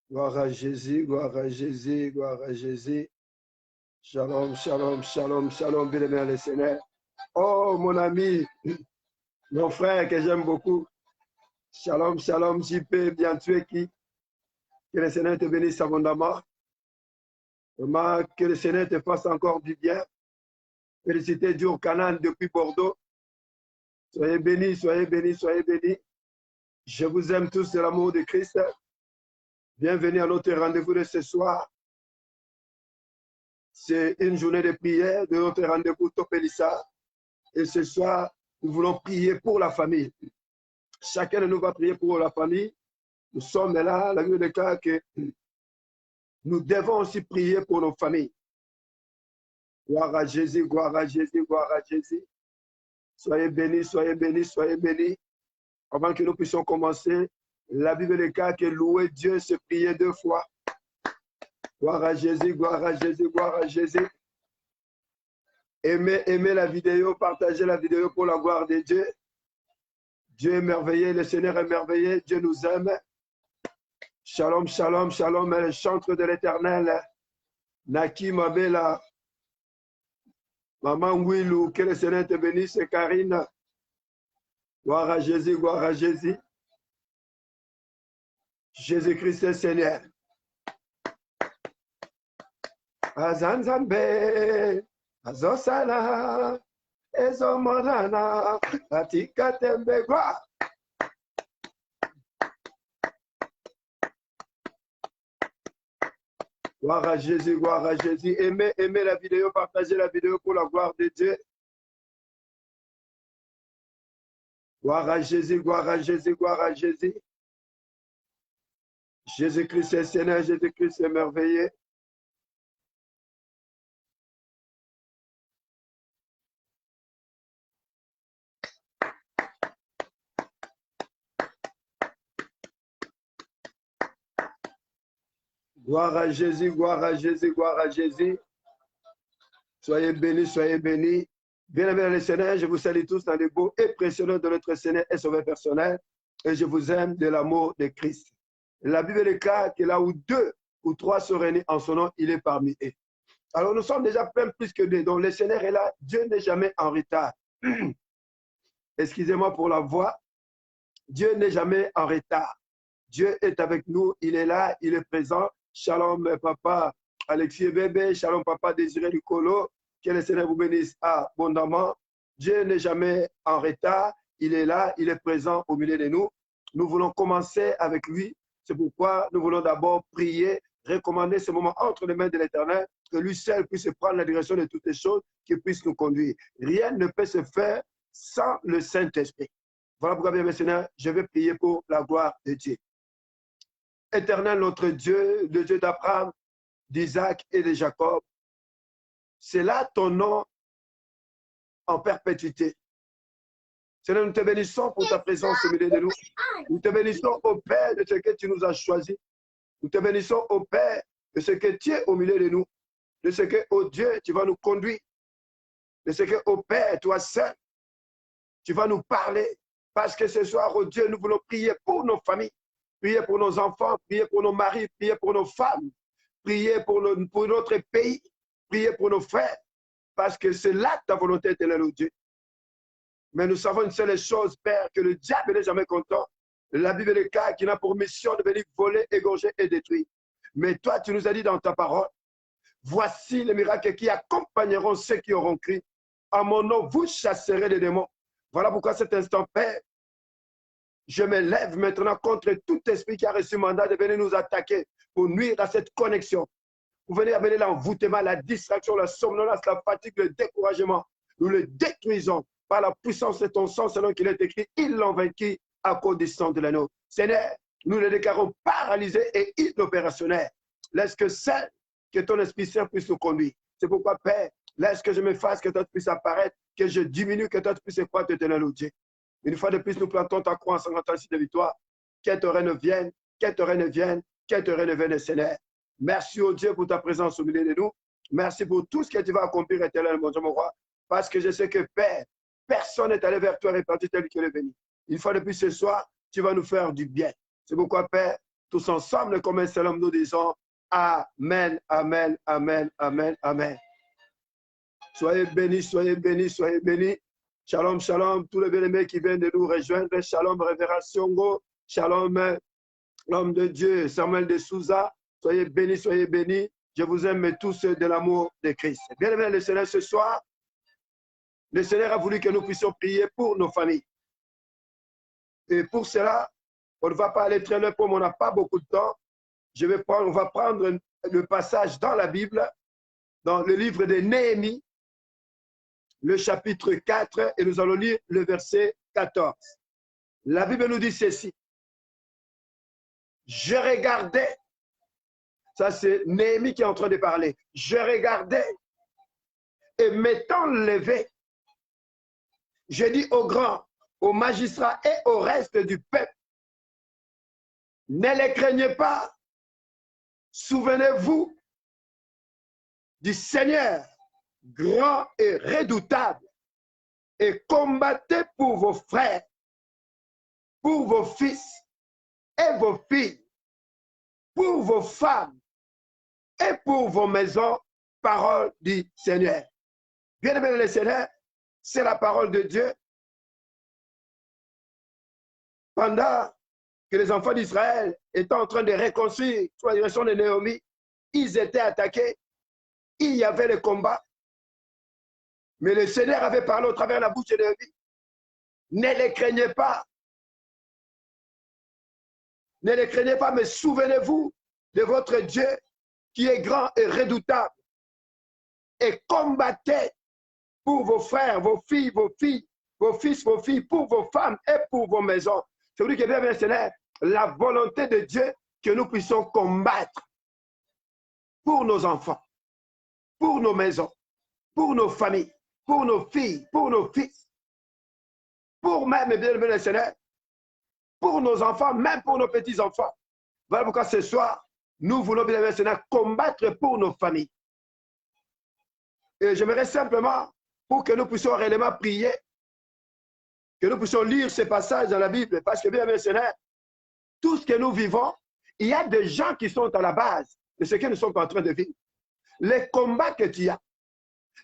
Gloire à Jésus, gloire à Jésus, gloire à Jésus. Shalom, shalom, shalom, shalom, bien-aimé le Seigneur. Oh, mon ami, mon frère que j'aime beaucoup. Shalom, shalom, JP, bien tu es qui? Que le Seigneur te bénisse abondamment. Vraiment, que le Seigneur te fasse encore du bien. Félicité Dieu au Canaan depuis Bordeaux. Soyez bénis, soyez bénis, soyez bénis. Je vous aime tous de l'amour de Christ. Bienvenue à notre rendez-vous de ce soir. C'est une journée de prière de notre rendez-vous Topelissa. Et ce soir, nous voulons prier pour la famille. Chacun de nous va prier pour la famille. Nous sommes là, la Bible déclare que nous devons aussi prier pour nos familles. Gloire à Jésus, gloire à Jésus, gloire à Jésus. Soyez bénis, soyez bénis, soyez bénis. Avant que nous puissions commencer, la Bible déclare que louer Dieu, c'est prier 2 fois. Gloire à Jésus, gloire à Jésus, gloire à Jésus. Aimez la vidéo, partagez la vidéo pour la gloire de Dieu. Dieu est merveilleux, le Seigneur est merveilleux, Dieu nous aime. Shalom, shalom, shalom, le chantre de l'Éternel. Naki Mabela, Maman Willou, que le Seigneur te bénisse, Karine. Gloire à Jésus, gloire à Jésus. Jésus-Christ est Seigneur. Azanzambe, Azosala, Ezomorana, Atikatembe, gloire. Gloire à Jésus, gloire à Jésus. Aimez la vidéo, partagez la vidéo pour la gloire de Dieu. Gloire à Jésus, gloire à Jésus, gloire à Jésus. Jésus-Christ est Seigneur, Jésus-Christ est merveilleux. Gloire à Jésus, gloire à Jésus, gloire à Jésus. Soyez bénis, soyez bénis. Bien-aimés les Seigneur, je vous salue tous dans les beaux et précieux noms de notre Seigneur et Sauveur personnel. Et je vous aime de l'amour de Christ. La Bible déclare que là où 2 ou 3 sont réunis en son nom, il est parmi eux. Alors nous sommes déjà plein plus que 2. Donc le Seigneur est là. Dieu n'est jamais en retard. Excusez-moi pour la voix. Dieu n'est jamais en retard. Dieu est avec nous. Il est là. Il est présent. Shalom, papa Alexis Bébé. Shalom, papa Désiré Lucolo. Que le Seigneur vous bénisse abondamment. Dieu n'est jamais en retard. Il est là. Il est présent au milieu de nous. Nous voulons commencer avec lui. C'est pourquoi nous voulons d'abord prier, recommander ce moment entre les mains de l'Éternel, que lui seul puisse prendre la direction de toutes les choses, qu'il puisse nous conduire. Rien ne peut se faire sans le Saint-Esprit. Voilà pourquoi, bien, Seigneur, je vais prier pour la gloire de Dieu. Éternel, notre Dieu, le Dieu d'Abraham, d'Isaac et de Jacob, c'est là ton nom en perpétuité. Seigneur, nous te bénissons pour ta présence au milieu de nous. Nous te bénissons au Père de ce que tu nous as choisi. Nous te bénissons au Père de ce que tu es au milieu de nous. De ce que, oh Dieu, tu vas nous conduire. De ce que, oh Père, toi seul, tu vas nous parler. Parce que ce soir, oh Dieu, nous voulons prier pour nos familles, prier pour nos enfants, prier pour nos maris, prier pour nos femmes, prier pour notre pays, prier pour nos frères. Parce que c'est là ta volonté éternelle, oh Dieu. Mais nous savons une seule chose, Père, que le diable n'est jamais content. La Bible déclare qu'il a pour mission de venir voler, égorger et détruire. Mais toi, tu nous as dit dans ta parole, voici les miracles qui accompagneront ceux qui auront crié. À mon nom, vous chasserez les démons. Voilà pourquoi cet instant, Père, je me lève maintenant contre tout esprit qui a reçu mandat de venir nous attaquer pour nuire à cette connexion. Pour venir amener l'envoûtement, la distraction, la somnolence, la fatigue, le découragement. Nous le détruisons par la puissance de ton sang, selon qu'il est écrit, ils l'ont vaincu à cause du sang de l'agneau. Seigneur, nous le déclarons paralysé et inopérationnel. Laisse que celle que ton Esprit Saint puisse nous conduire. C'est pourquoi, Père, laisse que je me fasse, que toi tu puisses apparaître, que je diminue, que toi tu puisses croître, éternel au Dieu. Une fois de plus, nous plantons ta croix en sangantant de victoire. Que ton règne vienne, que ton règne vienne, que ton règne vienne, Seigneur. Merci, au Dieu, pour ta présence au milieu de nous. Merci pour tout ce que tu vas accomplir, éternel, mon Dieu, mon roi. Parce que je sais que, Père, personne n'est allé vers toi réparti tel qu'il est venu. Une fois de plus ce soir, tu vas nous faire du bien. C'est pourquoi, Père, tous ensemble, comme un seul homme, nous disons Amen, Amen, Amen, Amen, Amen. Soyez bénis, soyez bénis, soyez bénis. Shalom, shalom, tous les bien-aimés qui viennent de nous rejoindre. Shalom, révérend Siongo. Shalom, l'homme de Dieu, Samuel de Souza. Soyez bénis, soyez bénis. Je vous aime tous de l'amour de Christ. Bien-aimés, le Seigneur, ce soir, le Seigneur a voulu que nous puissions prier pour nos familles. Et pour cela, on ne va pas aller très loin, comme on n'a pas beaucoup de temps. On va prendre le passage dans la Bible, dans le livre de Néhémie, le chapitre 4, et nous allons lire le verset 14. La Bible nous dit ceci. Je regardais, ça c'est Néhémie qui est en train de parler, je regardais et m'étant levé, je dis aux grands, aux magistrats et au reste du peuple, ne les craignez pas, souvenez-vous du Seigneur, grand et redoutable, et combattez pour vos frères, pour vos fils et vos filles, pour vos femmes et pour vos maisons, parole du Seigneur. Bien-aimés le Seigneur, c'est la parole de Dieu. Pendant que les enfants d'Israël étaient en train de reconstruire sous la direction de Néhémie, ils étaient attaqués, il y avait le combat. Mais le Seigneur avait parlé au travers de la bouche de Néhémie. Ne les craignez pas. Ne les craignez pas, mais souvenez-vous de votre Dieu qui est grand et redoutable. Et combattez pour vos frères, vos filles, vos fils, vos filles, pour vos femmes et pour vos maisons. C'est vous qui bien, bien, Seigneur, la volonté de Dieu que nous puissions combattre pour nos enfants, pour nos maisons, pour nos familles, pour nos filles, pour nos fils, pour même, bien, bien, Seigneur, pour nos enfants, même pour nos petits-enfants. Voilà pourquoi ce soir, nous voulons, bien, bien, Seigneur, combattre pour nos familles. Et j'aimerais simplement, pour que nous puissions réellement prier, que nous puissions lire ces passages dans la Bible, parce que bien, bien, Seigneur, tout ce que nous vivons, il y a des gens qui sont à la base de ce que nous sommes en train de vivre. Les combats que tu as,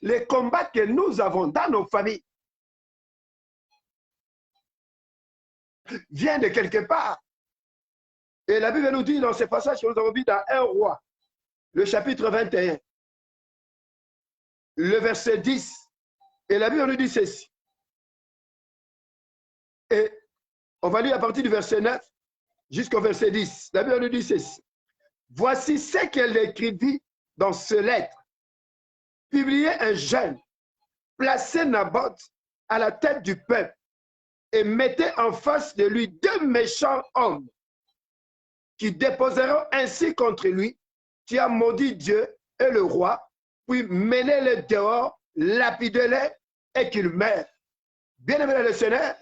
les combats que nous avons dans nos familles, viennent de quelque part. Et la Bible nous dit dans ces passages que nous avons vus dans 1 Roi, le chapitre 21, le verset 10, et la Bible nous dit ceci. Et on va lire à partir du verset 9 jusqu'au verset 10. La Bible nous dit ceci. Voici ce qu'elle écrivit dans ce lettre. Publiez un jeune, placez Naboth à la tête du peuple et mettez en face de lui 2 méchants hommes qui déposeront ainsi contre lui, qui a maudit Dieu et le roi, puis menez-les dehors, lapidez-les et qu'ils meurent. Bien-aimé le Seigneur,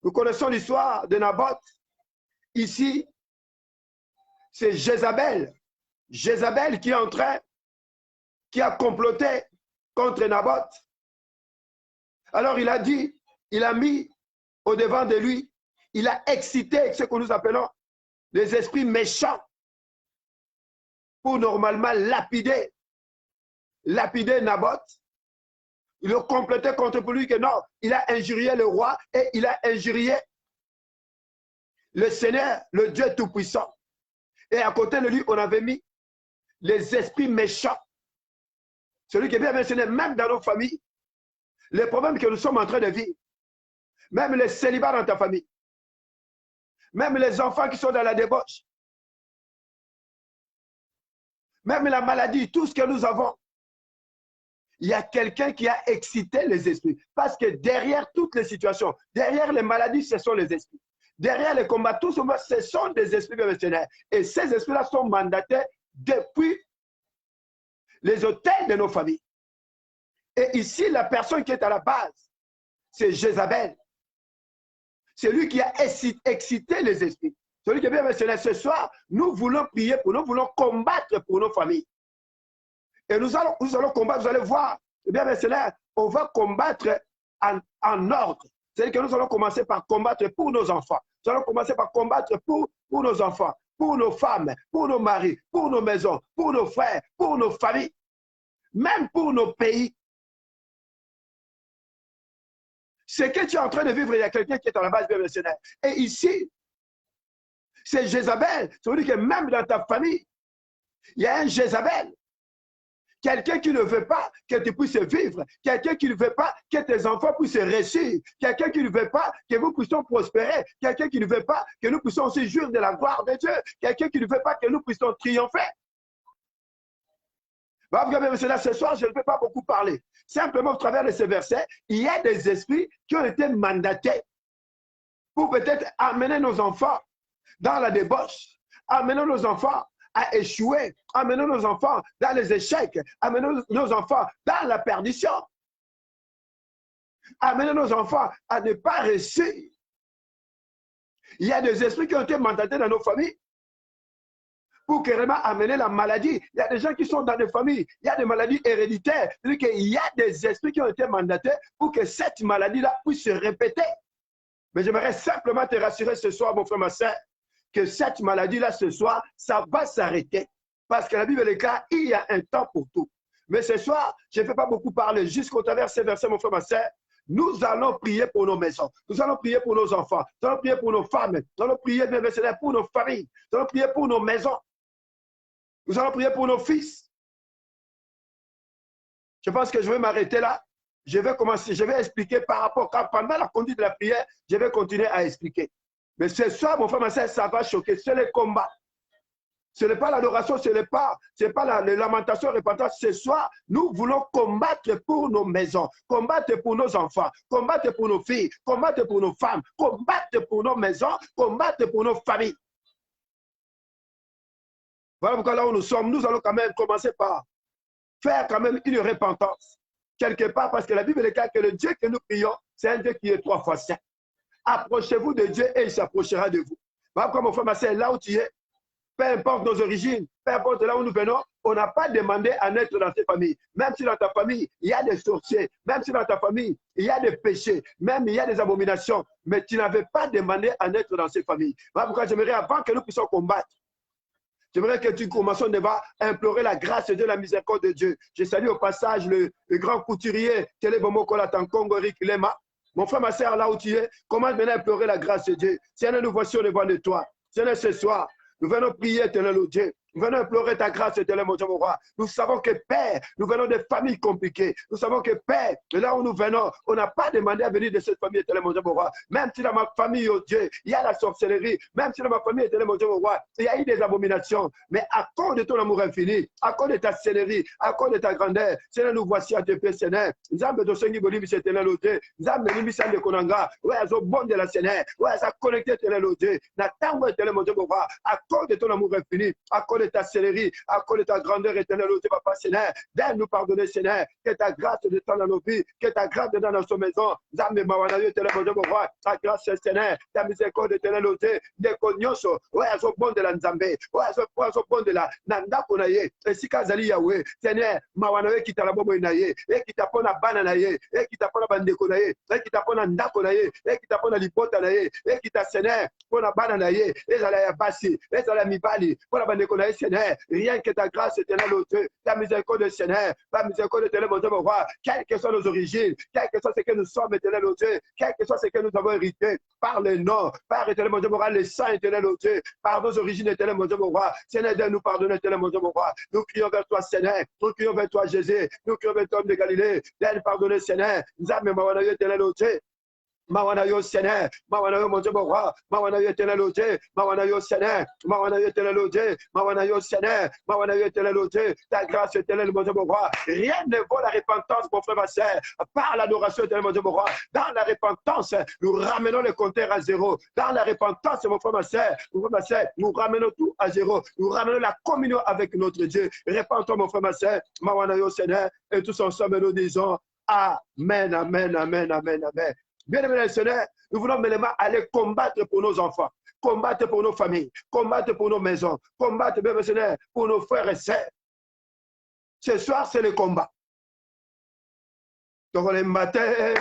nous connaissons l'histoire de Naboth. Ici, c'est Jézabel. Jézabel qui est en train, qui a comploté contre Naboth. Alors il a dit, il a mis au devant de lui, il a excité ce que nous appelons les esprits méchants pour normalement lapider Naboth. Il a complété contre lui que non, il a injurié le roi et il a injurié le Seigneur, le Dieu Tout-Puissant. Et à côté de lui, on avait mis les esprits méchants. Celui qui est bien mentionné, même dans nos familles, les problèmes que nous sommes en train de vivre, même les célibats dans ta famille, même les enfants qui sont dans la débauche, même la maladie, tout ce que nous avons, il y a quelqu'un qui a excité les esprits. Parce que derrière toutes les situations, derrière les maladies, ce sont les esprits. Derrière les combats, tout ce sont des esprits missionnaires. Et ces esprits-là sont mandatés depuis les hôtels de nos familles. Et ici, la personne qui est à la base, c'est Jézabel. C'est lui qui a excité les esprits. Celui qui est bien mentionné ce soir, nous voulons prier pour nous, voulons combattre pour nos familles. Et nous allons combattre, vous allez voir, bien mentionné, on va combattre en ordre. C'est-à-dire que nous allons commencer par combattre pour nos enfants. Nous allons commencer par combattre pour nos enfants, pour nos femmes, pour nos maris, pour nos maisons, pour nos frères, pour nos familles, même pour nos pays. Ce que tu es en train de vivre, il y a quelqu'un qui est à la base missionnaire. Et ici, c'est Jézabel. Ça veut dire que même dans ta famille, il y a un Jézabel. Quelqu'un qui ne veut pas que tu puisses vivre. Quelqu'un qui ne veut pas que tes enfants puissent réussir. Quelqu'un qui ne veut pas que vous puissiez prospérer. Quelqu'un qui ne veut pas que nous puissions aussi jouir de la gloire de Dieu. Quelqu'un qui ne veut pas que nous puissions triompher. Ce soir, je ne peux pas beaucoup parler. Simplement, au travers de ces versets, il y a des esprits qui ont été mandatés pour peut-être amener nos enfants dans la débauche, amener nos enfants à échouer, amener nos enfants dans les échecs, amener nos enfants dans la perdition, amener nos enfants à ne pas réussir. Il y a des esprits qui ont été mandatés dans nos familles pour carrément amener la maladie. Il y a des gens qui sont dans des familles, il y a des maladies héréditaires. C'est-à-dire qu'il y a des esprits qui ont été mandatés pour que cette maladie-là puisse se répéter. Mais j'aimerais simplement te rassurer ce soir, mon frère, ma soeur, que cette maladie-là, ce soir, ça va s'arrêter. Parce que la Bible est claire, il y a un temps pour tout. Mais ce soir, je ne vais pas beaucoup parler, jusqu'au travers de ces versets, mon frère, ma soeur. Nous allons prier pour nos maisons. Nous allons prier pour nos enfants. Nous allons prier pour nos femmes. Nous allons prier pour nos familles. Nous allons prier pour nos maisons. Nous allons prier pour nos fils. Je pense que je vais m'arrêter là. Je vais commencer, je vais expliquer par rapport, pendant la conduite de la prière, je vais continuer à expliquer. Mais ce soir, mon frère, ma soeur, ça va choquer. C'est le combat. Ce n'est pas l'adoration, ce n'est pas la lamentation, repentance. Ce soir, nous voulons combattre pour nos maisons, combattre pour nos enfants, combattre pour nos filles, combattre pour nos femmes, combattre pour nos maisons, combattre pour nos familles. Voilà pourquoi là où nous sommes, nous allons quand même commencer par faire quand même une repentance. Quelque part, parce que la Bible est claire que le Dieu que nous prions, c'est un Dieu qui est 3 fois saint. Approchez-vous de Dieu et il s'approchera de vous. Voilà pourquoi mon frère, ma soeur, là où tu es, peu importe nos origines, peu importe là où nous venons, on n'a pas demandé à naître dans ces familles. Même si dans ta famille, il y a des sorciers, même si dans ta famille, il y a des péchés, même il y a des abominations, mais tu n'avais pas demandé à naître dans ces familles. Voilà pourquoi j'aimerais, avant que nous puissions combattre, j'aimerais que tu commences à implorer la grâce de Dieu, la miséricorde de Dieu. Je salue au passage le grand couturier, Telebomokola Tankongo Rick Lema. Mon frère, ma soeur, là où tu es, commence maintenant à implorer la grâce de Dieu. Seigneur, nous voici au devant de toi. Seigneur, ce soir, nous venons prier, éternel Dieu. Nous venons implorer ta grâce, éternel mon Dieu, mon roi. Nous savons que, Père, nous venons de familles compliquées. Nous savons que, Père, de là où nous venons, on n'a pas demandé à venir de cette famille, éternel mon Dieu, mon roi. Même si dans ma famille, oh Dieu, il y a la sorcellerie. Même si dans ma famille, éternel mon Dieu, mon roi, il y a eu des abominations. Mais à cause de ton amour infini, à cause de ta céleri, à cause de ta grandeur, Seigneur, nous voici à tes pieds, Seigneur. Nous avons besoin de Bolivie, éternel Dieu. Nous avons besoin de Konanga. Ouais, elles ont bon de la Seigneur. Ouais, elles ont connecté, éternel Dieu. N'attends, éternel mon Dieu, mon roi. À cause de ton amour infini, à cause de ta céleri, à cause de ta grandeur éternelle, Dieu, papa, Seigneur, viens nous pardonner, Seigneur, que ta grâce descende dans nos vies, que ta grâce descende dans nos maisons, Zame Mawanayo, éternel, mon Dieu, mon roi, ta grâce, Seigneur, ta miséricorde éternelle, Dieu, des cognosos, ouais, elles sont bonnes de la Nzambe, ouais, elles sont bonnes de la Nanda Konaye, et si Kazali Yahweh, Seigneur, Mawanayo, qui t'a la bobo naye, et qui t'a pris la bananaye, et qui t'a pris la bande konaye, et qui t'a pris la Ndakonaye, et qui t'a pris la lipota naye, et qui t'a, Seigneur, pour la bananaye, et la yabasi, et la mibali, pour la bande konaye, Seigneur, rien que ta grâce éternelle, Dieu, ta miséricorde de Seigneur, ta miséricorde éternelle, mon Dieu, mon roi, quelles que soient nos origines, quelles que soient ce que nous sommes, éternel, Dieu, quelles que soient ce que nous avons hérité, par le nom, par éternel, mon Dieu, mon roi, le sang éternel, Dieu, par nos origines, éternel, mon Dieu, mon roi, Seigneur, de nous pardonner, éternel, mon Dieu, mon roi, nous crions vers toi, Seigneur, nous crions vers toi, Jésus, nous crions vers toi, homme de Galilée, de nous pardonner, Seigneur, nous avons éternel, Dieu. Mawanayo Seigneur, Mawanayo mon Dieu mon roi, Mawanayo éternel Dieu, Mawanayo Seigneur, Mawanayo éternel Dieu, Mawanayo Seigneur, Mawanayo éternel Dieu, ta grâce éternelle mon Dieu mon roi, rien ne vaut la repentance mon frère ma soeur, par l'adoration éternelle mon Dieu mon roi, dans la repentance, nous ramenons le compteur à zéro, dans la repentance mon frère ma soeur, nous ramenons tout à zéro, nous ramenons la communion avec notre Dieu, repentons mon frère ma soeur, Mawanayo Seigneur, et tous ensemble nous disons Amen, Amen, Amen, Amen, Amen. Bien-aimés Seigneur, nous voulons maintenant aller combattre pour nos enfants, combattre pour nos familles, combattre pour nos maisons, combattre, bien Seigneur, pour nos frères et sœurs. Ce soir, c'est le combat. Toro le matin,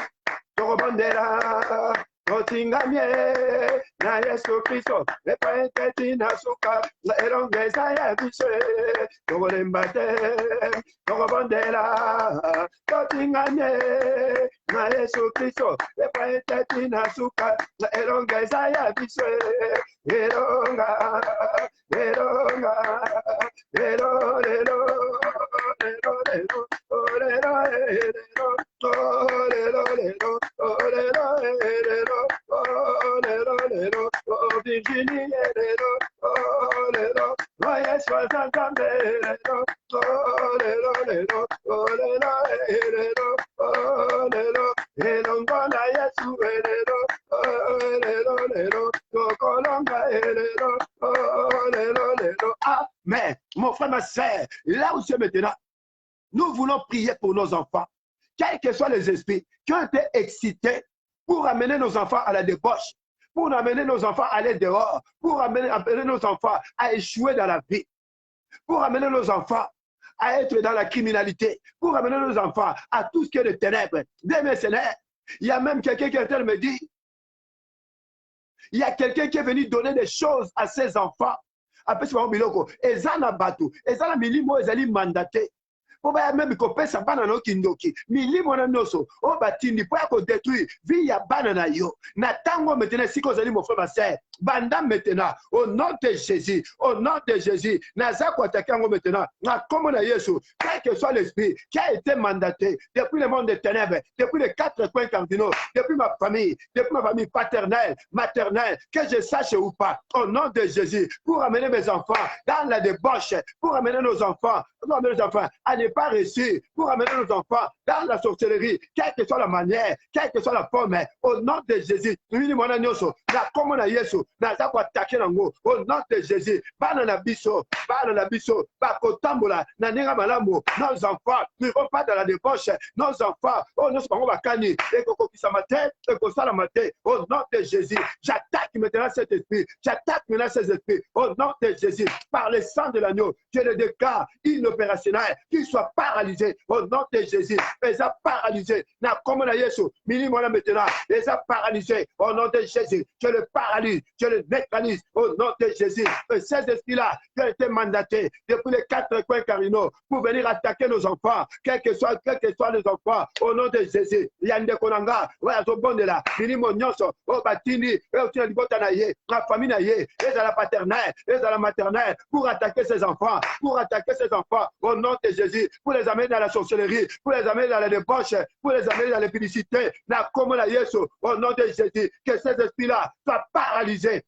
toro bandera, Otingamye, na Yesu Kristo, lepete na suka, la erongeza ya biswe, togolembate, togobondela, otingamye, na Yesu Kristo, lepete na suka, la erongeza ya biswe, eronga, eronga, ero, ero, ero, ero, orero, ero, orero, ero, orero, ero, orero, oh Virginie, ero, orero, oh yes, ero, orero, orero, ero, orero, elongona Yesu, ero, orero, ero, tokolonga, ero, orero, ero. Amen. Mon frère, ma sœur, là où c'est maintenant, nous voulons prier pour nos enfants, quels que soient les esprits qui ont été excités pour amener nos enfants à la débauche, pour amener nos enfants à aller dehors, pour amener nos enfants à échouer dans la vie, pour amener nos enfants à être dans la criminalité, pour amener nos enfants à tout ce qui est de ténèbres, des mercenaires. Il y a même quelqu'un qui me dit, il y a quelqu'un qui est venu donner des choses à ses enfants. Après, c'est biloko. Ezana batu, ezana milimo, ezali mandaté. Même kopesa bana no kindoki milimo na noso o batindi po ya ko détruire vie ya bana na yo na tango maintenant siko zali mon frère ma sœur banda maintenant au nom de Jésus, au nom de Jésus naza ko attaquer ngo maintenant na comme na Yesu, quel que soit l'esprit qui a été mandaté depuis le monde des ténèbres, depuis les quatre coins cardinaux, depuis ma famille paternelle, maternelle, que je sache ou pas, au nom de Jésus, pour amener mes enfants dans la débauche, pour amener nos enfants à ne pas réussir, pour amener nos enfants dans la sorcellerie, quelle que soit la manière, quelle que soit la forme, au nom de Jésus, au nom de Jésus, banana biso, bakotambola, nanenga malamu, nos enfants ne vont pas dans la débauche, nos enfants, oh, nous sommes bakani, et kokokisa matin, et kosala matin, au nom de Jésus, j'attaque maintenant cet esprit, j'attaque maintenant ces esprits, au nom de Jésus, par le sang de l'agneau, je le déclare inopérationnel, qu'il soit paralysé, au nom de Jésus, les a paralysés, na comme na Yesu, minimum maintenant, les a paralysés, au nom de Jésus, je le paralyse, je le neutralise, au nom de Jésus, ces esprits-là, qui ont été mandatés depuis les quatre coins cardinaux, pour venir attaquer nos enfants, quels que soient les enfants, au nom de Jésus, Yande Konanga, Wazobondela, Minimo Nyonso, Obatini, la famille naye, et à la paternelle, et à la maternelle, pour attaquer ces enfants, au nom de Jésus, pour les amener dans la sorcellerie, pour les amener dans la débauche, pour les amener dans l'épidicité, na comme la Yesu, au nom de Jésus, que ces esprits-là soient paralysés,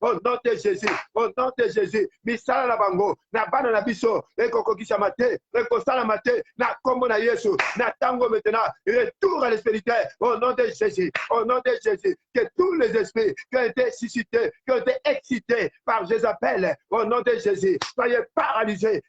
au nom de Jésus, au nom de Jésus, Misala la bango, na bana na biso, et kokokisa mate, et kosala mate, na comme la Yesu, na tango maintenant, retour à l'espirituel, au nom de Jésus, que tous les esprits qui ont été suscités, qui ont été excités par Jézabel, au nom de Jésus, soyez paralysés,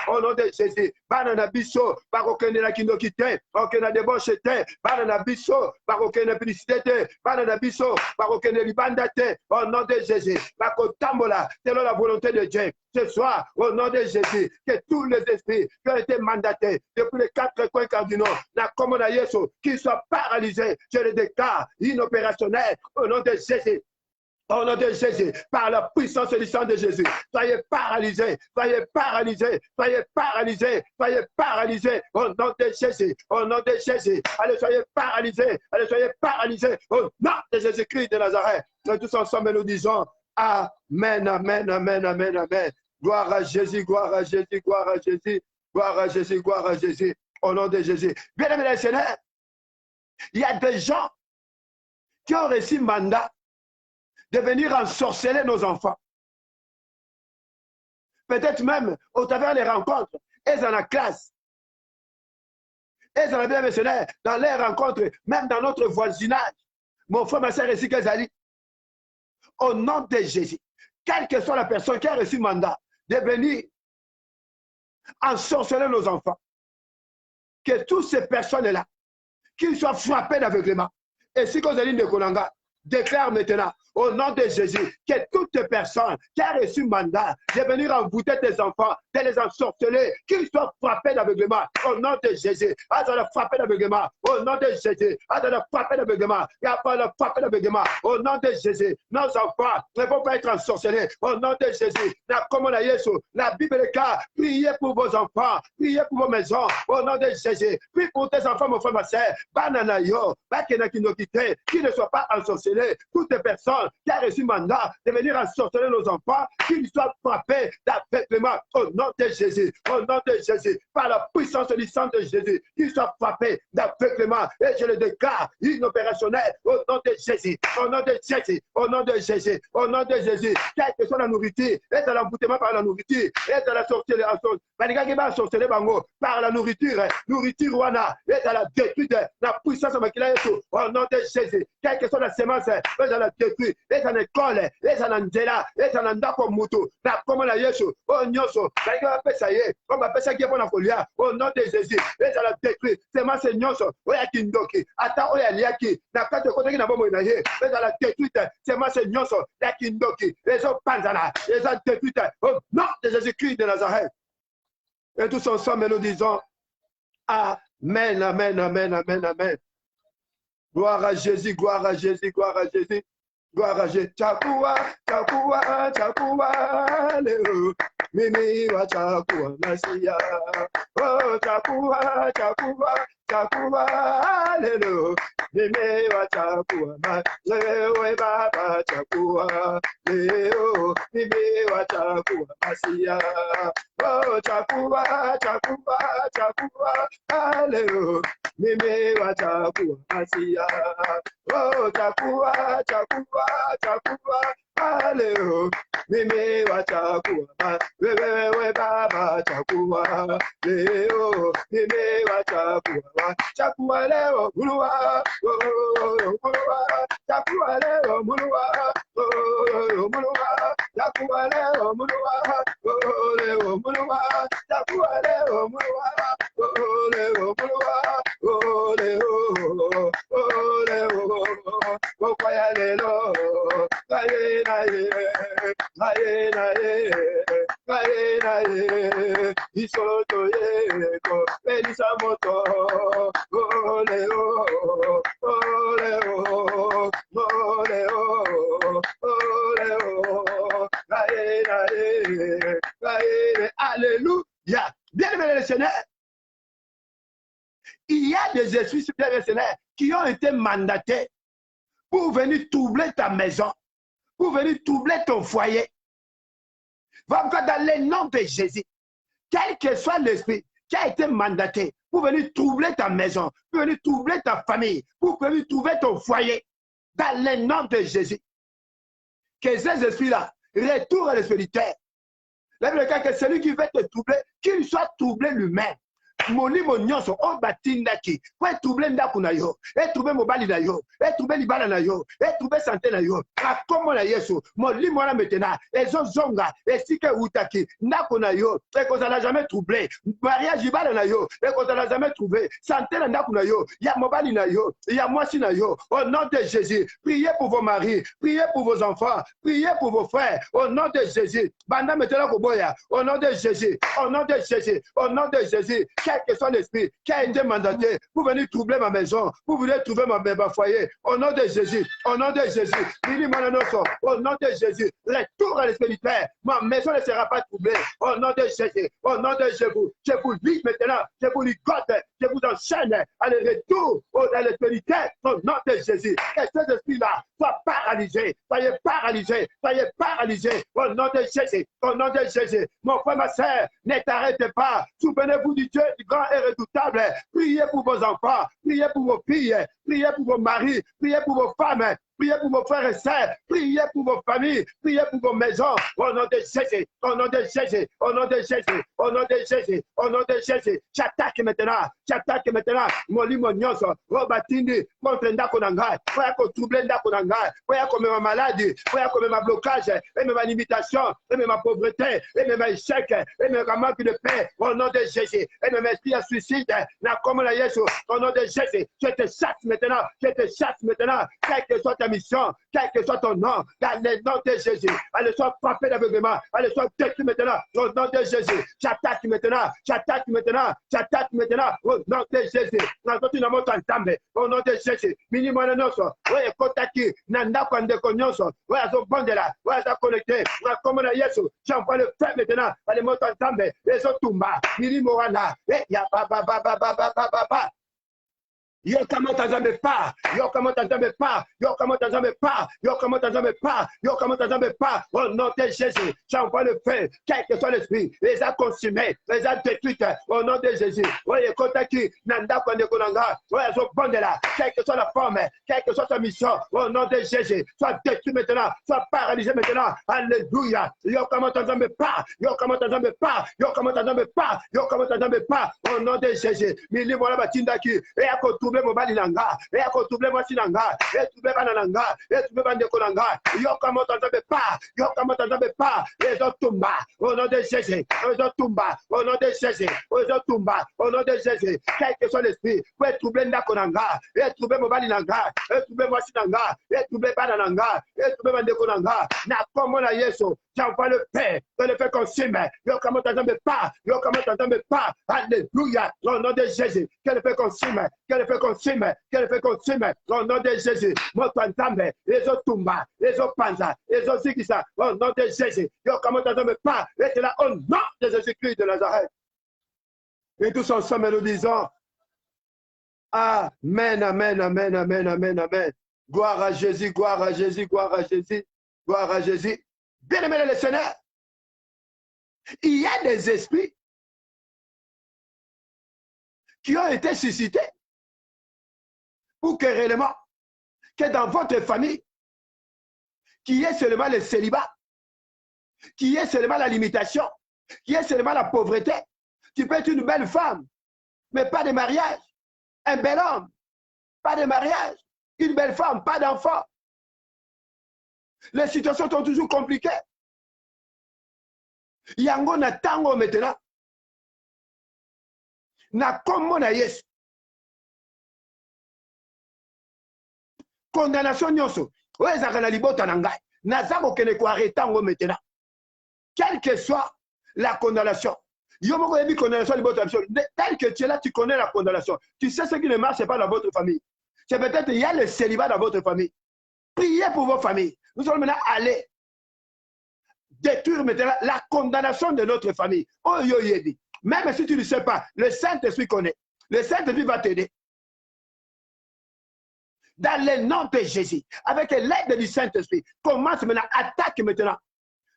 au nom de Jésus, banana biso, barokene la kinokite, okena débauche te, banana biso, barokene publicité, banana biso, barokene libandate, au nom de Jésus, bakotambola, selon la volonté de Dieu. Ce soir, au nom de Jésus, que tous les esprits qui ont été mandatés depuis les quatre coins cardinaux, la commune Yesu, qu'ils soient paralysés, je le déclare inopérationnel, au nom de Jésus. Au nom de Jésus, par la puissance du sang de Jésus, soyez paralysés, au nom de Jésus, allez, soyez paralysés, au nom de Jésus-Christ de Nazareth. Nous tous ensemble, nous disons Amen, amen, amen, amen, amen. Gloire à Jésus, gloire à Jésus, gloire à Jésus, gloire à Jésus, gloire à Jésus, au nom de Jésus. Bien aimés les Seigneurs, il y a des gens qui ont reçu mandat de venir ensorceler nos enfants. Peut-être même au travers des rencontres, et dans la classe, et dans la bien missionnaire, dans les rencontres, même dans notre voisinage. Mon frère, ma soeur, ici, Kezali, au nom de Jésus, quelle que soit la personne qui a reçu mandat de venir ensorceler nos enfants, que toutes ces personnes-là, qu'ils soient frappés d'aveuglement, et si Kozali de Konanga déclare maintenant, au nom de Jésus, que toute personne qui a reçu mandat de venir envoûter tes enfants de les ensorceler, qu'ils soient frappés d'aveuglement au nom de Jésus. Azala frappé d'aveuglement au nom de Jésus. Azala frappé d'aveuglement. Il n'y a pas de frappé d'aveuglement au nom de Jésus. Nos enfants ne vont pas être ensorcelés au nom de Jésus. La Bible est claire. Priez pour vos enfants, priez pour vos maisons au nom de Jésus. Puis pour tes enfants, mon frère, ma soeur, bananayo, qui ne soient pas ensorcelés. Toutes les personnes qui ont reçu mandat de venir ensorceler nos enfants, qu'ils soient frappés d'aveuglement au nom de Jésus. Au nom de Jésus, par la puissance du sang de Jésus, qu'ils soient frappés d'aveuglement. Et je le déclare inopérationnel au nom de Jésus. Au nom de Jésus. Au nom de Jésus. Au nom de Jésus. Quelle que soit la nourriture, et de l'emboutement par la nourriture, et de la sorcellerie, par la nourriture, nourriture wana, et de la détruite, la puissance de au nom de Jésus. Quelle que soit la semence, et de la détruite, et de l'école, et de l'andela, et de l'andako mutu, la comme la yesu, au nyoso, on va passer qui est pour la folie, au nom de Jésus, et de la détruite, semence nyoso, oya kindoki, ata oya liaki, na kate kote ki na bomo inaye, et de la détruite, semence nyoso, ya kindoki, les autres panzana, les autres détruite, au nom de Jésus-Christ de Nazareth. Et tous ensemble, nous disons Amen, Amen, Amen, Amen, Amen. Gloire à Jésus, gloire à Jésus, gloire à Jésus. Gloire à Jésus. Chakua, chakua, chakua, leo. Mimi wa chakua, Masia. Oh, chakua, chakua, chakua, leo. Mimi wa chakua, Masia. Baba chakua, leo. Mimi wa chakua, Masia. Oh, chakua, chakua, chakua, leo. Mimi wa chakua, Masia. Oh, chakua, chakua, chakua, aleo. Mimi wa chakua, wewe baba chakua, leo. Mimi wa chakua, chakua leo, mulua, mulua, chakua leo, mulua, mulua, chakua leo, mulua, leo, mulua, chakua leo, mulua, leo, mulua, leo, leo. Okwayalelo, kaye naye, isoto yeko, elisa moto, oleo, oleo, oleo, oleo, kaye naye, alléluia. Bien aimé le Seigneur, il y a des esprits, bien aimé le Seigneur, qui ont été mandatés pour venir troubler ta maison, pour venir troubler ton foyer. Va encore dans le nom de Jésus, quel que soit l'esprit qui a été mandaté pour venir troubler ta maison, pour venir troubler ta famille, pour venir troubler ton foyer, dans le nom de Jésus, que ces esprits-là retournent à l'esprit de terre. Le cas que celui qui veut te troubler, qu'il soit troublé lui-même. Molimo nyonso o batindaki po trouble ndako na yo e trouble mobali na yo e trouble libala na yo e trouble santé na yo akomo na Yesu molimo na metena ezo zonga esike utaki ndako na yo e kozala jamais troublé mariage libala na yo e kozala jamais troublé santé na ndako na yo ya mobali na yo ya mwasi na yo au nom de Jésus. Priez pour vos maris, priez pour vos enfants, priez pour vos frères au nom de Jésus. Banda metena koboya au nom de Jésus, au nom de Jésus, au nom de Jésus. Quel que soit l'esprit qui a été mandaté pour venir troubler ma maison, pour venir trouver ma foyer, au nom de Jésus, au nom de Jésus, au nom de Jésus, retour à l'esprit du Père, ma maison ne sera pas troublée, au nom de Jésus, au nom de Jésus, je vous lis maintenant, je vous ligote, je vous enchaîne à le retour à l'esprit du Père, au nom de Jésus, que cet esprit-là soit paralysé, soyez paralysé, soyez paralysé, au nom de Jésus, au nom de Jésus, mon frère, ma soeur, ne t'arrêtez pas, souvenez-vous du Dieu du grand et redoutable, priez pour vos enfants, priez pour vos filles, priez pour vos maris, priez pour vos femmes, priez pour vos frères et sœurs, priez pour vos familles, priez pour vos maisons, au nom de Jésus, au nom de Jésus, au nom de Jésus, au nom de Jésus, au nom de Jésus. J'attaque maintenant, molimo nyonso, robatindi, contre ndako nangai, pour yako troubler ndako nangai, pour yako ma maladie, pour yako ma blocage, et ma limitation, et ma pauvreté, et ma échec, et ma manque de paix, au nom de Jésus, et ma esprit à suicide, na comme la Yesu, au nom de Jésus, je te chasse maintenant, je te chasse maintenant, quelle que soit ta mission, quel que soit ton nom, dans le nom de Jésus, elle soit frappée d'aveuglement, elle soit détruite maintenant, au nom de Jésus, j'attaque maintenant, j'attaque maintenant, j'attaque maintenant, au nom de Jésus, dans notre nom entambe, au nom de Jésus, minimum de noso, ouais, kotaki, nanda kwande konyoso, ouais, azo bondela, ouais, azo connecté, ouais, comme on a Yesu, j'envoie le feu maintenant, à les mots entambe, les autres tumba, minimum wana, et ya ba ba ba ba ba ba ba ba. Yo comment t'as jamais pas, yo comment t'as jamais pas, yo comment t'as jamais pas, yo comment t'as jamais pas, yo comment t'as jamais pas, au nom de Jésus, j'envoie le feu, quel que soit l'esprit, les a consumés, les a détruits, au nom de Jésus, voyez, Kotaki, Nanda Kwande Konanga, voyez, son bon de là, quelle que soit la forme, quelle que soit sa mission, au nom de Jésus, soit détruit maintenant, soit paralysé maintenant, alléluia, yo comment t'as jamais pas, yo comment t'as jamais pas, yo comment t'as jamais pas, yo comment t'as jamais pas, au nom de Jésus, Mili Mola Batindaki, et à côté mobali nanga et à trouver mwasi nanga et trouver bana nanga et trouver bande ko nanga yo comment t'entendez pas yo comment t'entendez pas les autres tomba au nom de Jésus les autres tomba au nom de Jésus les autres tomba au nom de Jésus quel que soit l'esprit pour trouver ndako nanga et trouver mobali nanga et trouver mwasi nanga et trouver bana nanga et trouver bande ko nanga na comme na Yesu j'envoie le paix que le fait consume yo comment t'entendez pas yo comment t'entendez pas alléluia au nom de Jésus que le fait consume que le fait consume, qu'elle fait consume, au nom de Jésus, mon tantambe, les autres tumba, les autres panza, les autres zikisa, au nom de Jésus, yo comment t'entends pas, et c'est là au nom de Jésus-Christ de Nazareth. Et tous ensemble nous disons, Amen, Amen, Amen, Amen, Amen, Amen. Gloire à Jésus, gloire à Jésus, gloire à Jésus, gloire à Jésus. Bien-aimés les Seigneur, il y a des esprits qui ont été suscités pour que réellement, que dans votre famille, qu'il y ait seulement le célibat, qu'il y ait seulement la limitation, qu'il y ait seulement la pauvreté. Tu peux être une belle femme, mais pas de mariage. Un bel homme, pas de mariage. Une belle femme, pas d'enfant. Les situations sont toujours compliquées. Yango na tango maintenant. Na komo na Yesu. Condamnation nyonso. Oye zaka na libota na ngai. Naza kokende ko arrêter ngo maintenant. Quelle que soit la condamnation. Yo moko yebi condamnation libota biso. Tel que tu es là, tu connais la condamnation. Tu sais ce qui ne marche pas dans votre famille. C'est peut-être il y a le célibat dans votre famille. Priez pour vos familles. Nous allons maintenant aller détruire maintenant la condamnation de notre famille. Oh yo yebi. Même si tu ne sais pas, le Saint-Esprit connaît. Le Saint-Esprit va t'aider. Dans le nom de Jésus, avec l'aide du Saint-Esprit, commence maintenant, attaque maintenant.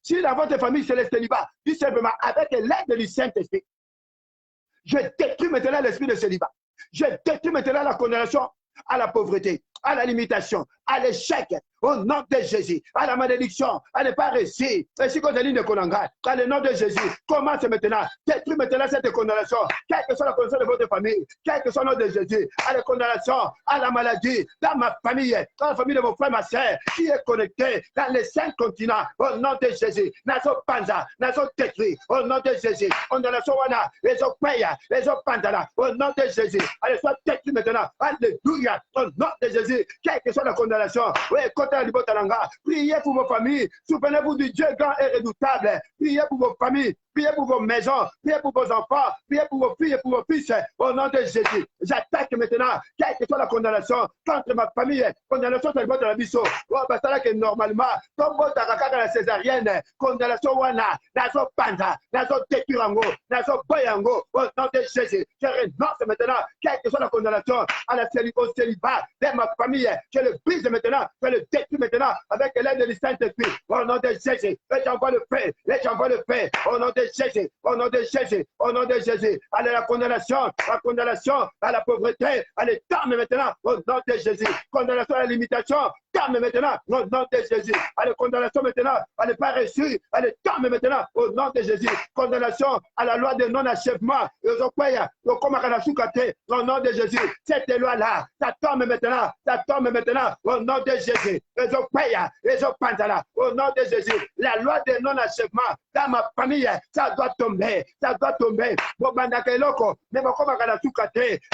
Si dans votre famille c'est le célibat, dis simplement, avec l'aide du Saint-Esprit, je détruis maintenant l'esprit de célibat. Je détruis maintenant la condamnation à la pauvreté, à la limitation, à l'échec, au nom de Jésus, à la malédiction, à ne pas réussir. Et si Kodeline de Konanga, dans le nom de Jésus, commence maintenant, détruis maintenant cette condamnation, quelle que soit la condamnation de votre famille, quel que soit le nom de Jésus, à la condamnation, à la maladie, dans ma famille, dans la famille de mon frère, ma soeur, qui est connecté dans les 5 continents, au nom de Jésus, Nazo Panza, Nazo détruit, au nom de Jésus, condamnation wana, les Opaya, les Opandala, au nom de Jésus, allez, soit détruit maintenant, alléluia, au nom de Jésus, quelle que soit la condamnation, oui, priez pour vos familles, souvenez-vous du Dieu grand et redoutable, priez pour vos familles, priez pour vos maisons, priez pour vos enfants, priez pour vos filles et pour vos fils, au nom de Jésus. J'attaque maintenant, quelle que soit la condamnation contre ma famille, condamnation sur le bord de la bisso, oh, parce que normalement, comme votre rakaka la césarienne, condamnation wana, nazo panda, nazo teturango, nazo boyango, au nom de Jésus. Je renonce maintenant, quelle que soit la condamnation à la célibat de ma famille, je le brise maintenant, je le détruis maintenant avec l'aide du Saint-Esprit, au nom de Jésus. Et j'envoie le paix, et j'envoie le paix, au nom de Jésus, au nom de Jésus, au nom de Jésus. Allez, la condamnation à la pauvreté, à l'état, mais maintenant, au nom de Jésus. Condamnation à la limitation, tombe maintenant au nom de Jésus. Allez, condamnation maintenant, elle n'est pas reçue, elle tombe maintenant au nom de Jésus. Condamnation à la loi de non-achèvement. Au nom de Jésus. Cette loi-là, ça tombe maintenant au nom de Jésus. Au nom de Jésus. La loi de non-achèvement dans ma famille, ça doit tomber.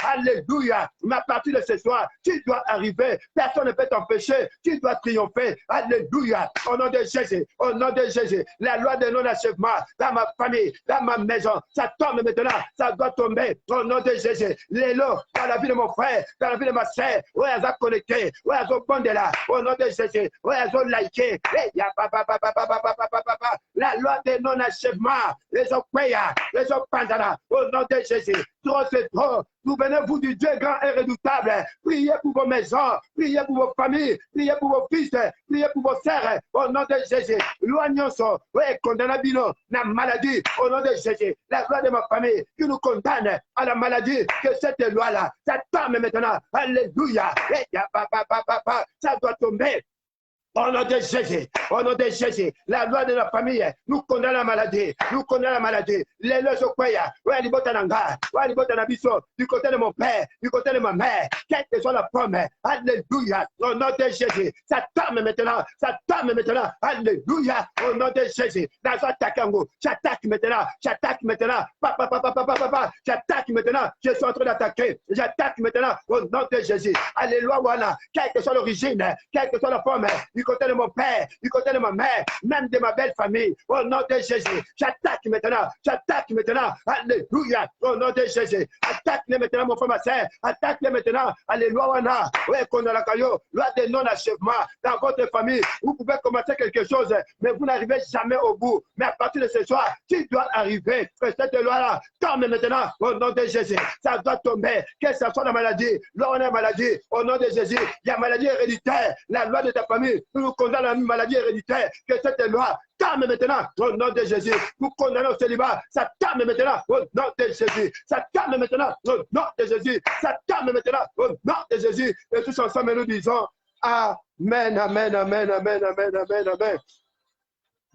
Alléluia. Mais à partir de ce soir, tu dois arriver. Personne ne peut t'empêcher. Tu dois triompher. Alléluia. Au nom de Jésus. Au nom de Jésus. La loi de non-achèvement dans ma famille, dans ma maison, ça tombe maintenant. Ça doit tomber. Au nom de Jésus. L'élo dans la vie de mon frère, dans la vie de ma soeur. Oui, elles ont connecté. Oui, elles ont bondé là. Au nom de Jésus. Oui, elles ont liké. La loi de non-achèvement. Les ont payé. Les ont pendant. Au nom de Jésus. Trop c'est trop. Souvenez-vous du Dieu grand et redoutable. Priez pour vos maisons, priez pour vos familles, priez pour vos fils, priez pour vos sœurs. Au nom de Jésus. Loignons-nous. Oui, condamnabino, la maladie. Au nom de Jésus. La loi de ma famille qui nous condamne à la maladie. Que cette loi-là, ça tombe maintenant. Alléluia. Ça doit tomber. Au nom de Jésus, au nom de Jésus, la loi de la famille nous condamne la maladie, Les leçons quoi, ouais, les botananga, ouais, les botanabiso, du côté de mon père, du côté de ma mère, quelle que soit la forme, alléluia, au nom de Jésus, ça tombe maintenant, alléluia, au nom de Jésus, dans un takango, j'attaque maintenant, j'attaque maintenant, je suis en train d'attaquer, j'attaque maintenant, au nom de Jésus, alléluia, voilà, quelle que soit l'origine, quelle que soit la forme, du côté de mon père, du côté de ma mère, même de ma belle famille, au nom de Jésus, j'attaque maintenant, alléluia, au nom de Jésus, attaque-les maintenant, mon frère, ma soeur, attaque-les maintenant, alléluia, wana, ouais, qu'on a la caillou, loi de non-achèvement, dans votre famille, vous pouvez commencer quelque chose, mais vous n'arrivez jamais au bout, mais à partir de ce soir, tu dois arriver, que cette loi-là tombe maintenant, au nom de Jésus, ça doit tomber, que ce soit la maladie, là on a maladie, au nom de Jésus, il y a maladie héréditaire, la loi de ta famille, nous condamnons la maladie héréditaire, que cette loi tombe maintenant au nom de Jésus. Nous condamnons au célibat, ça tombe maintenant au nom de Jésus. Ça tombe maintenant au nom de Jésus. Ça tombe maintenant au nom de Jésus. Et tous ensemble, nous disons Amen, Amen, Amen, Amen, Amen, Amen, Amen.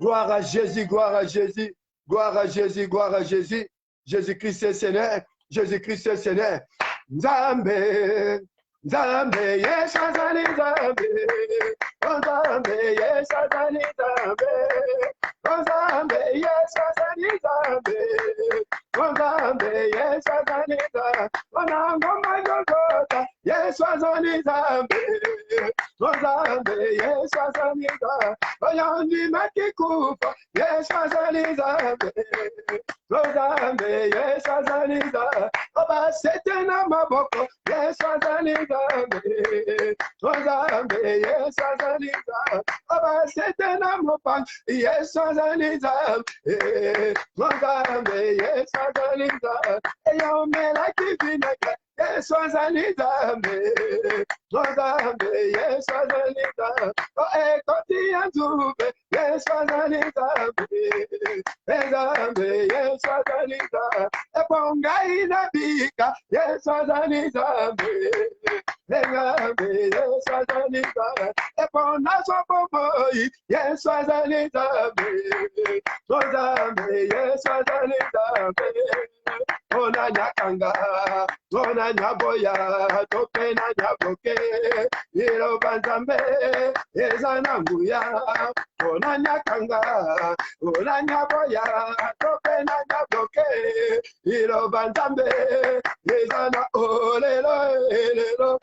Gloire à Jésus, gloire à Jésus, gloire à Jésus, gloire à Jésus. Jésus-Christ est Seigneur, Jésus-Christ est Seigneur. Nzambe. Zambe, yes, Azali Zambe. Oh, Zambe, yes, Azali Zambe. Oh, Zambe, yes, Azali Zambe. Oh, Zambe, yes, Azali Zambe. Oh, Nangoma Yogota, yes, Azali Zambe. Oh, Zambe, yes, Azali Zambe. Oh, Yandi Makikufa, yes, Azali Zambe. Oh, Zambe, yes, Azali Zambe. Oh, Basetena Maboko, yes, Azali Zambe. Ozambe, yes, Azaliza. Oba setena mopan, yes, Azaliza. Ozambe, yes, Azaliza. Eyo mela kivineka, yes, Azaliza. Ozambe, yes, Azaliza. O ekoti anzube, yes, Azaliza. Ozambe, yes, Azaliza. Eponga inabika, yes, Azaliza. Yes, Azaliza. Upon us, boy. Yes, Azaliza. Ozambe, yes, Azaliza. Ona nyakanga, ona nyaboya, tope na nyaboke. Iro banzambe, ezananguya. Ona nyakanga, ona nyaboya, tope na nyaboke. Iro banzambe, ezana olelo, elelo.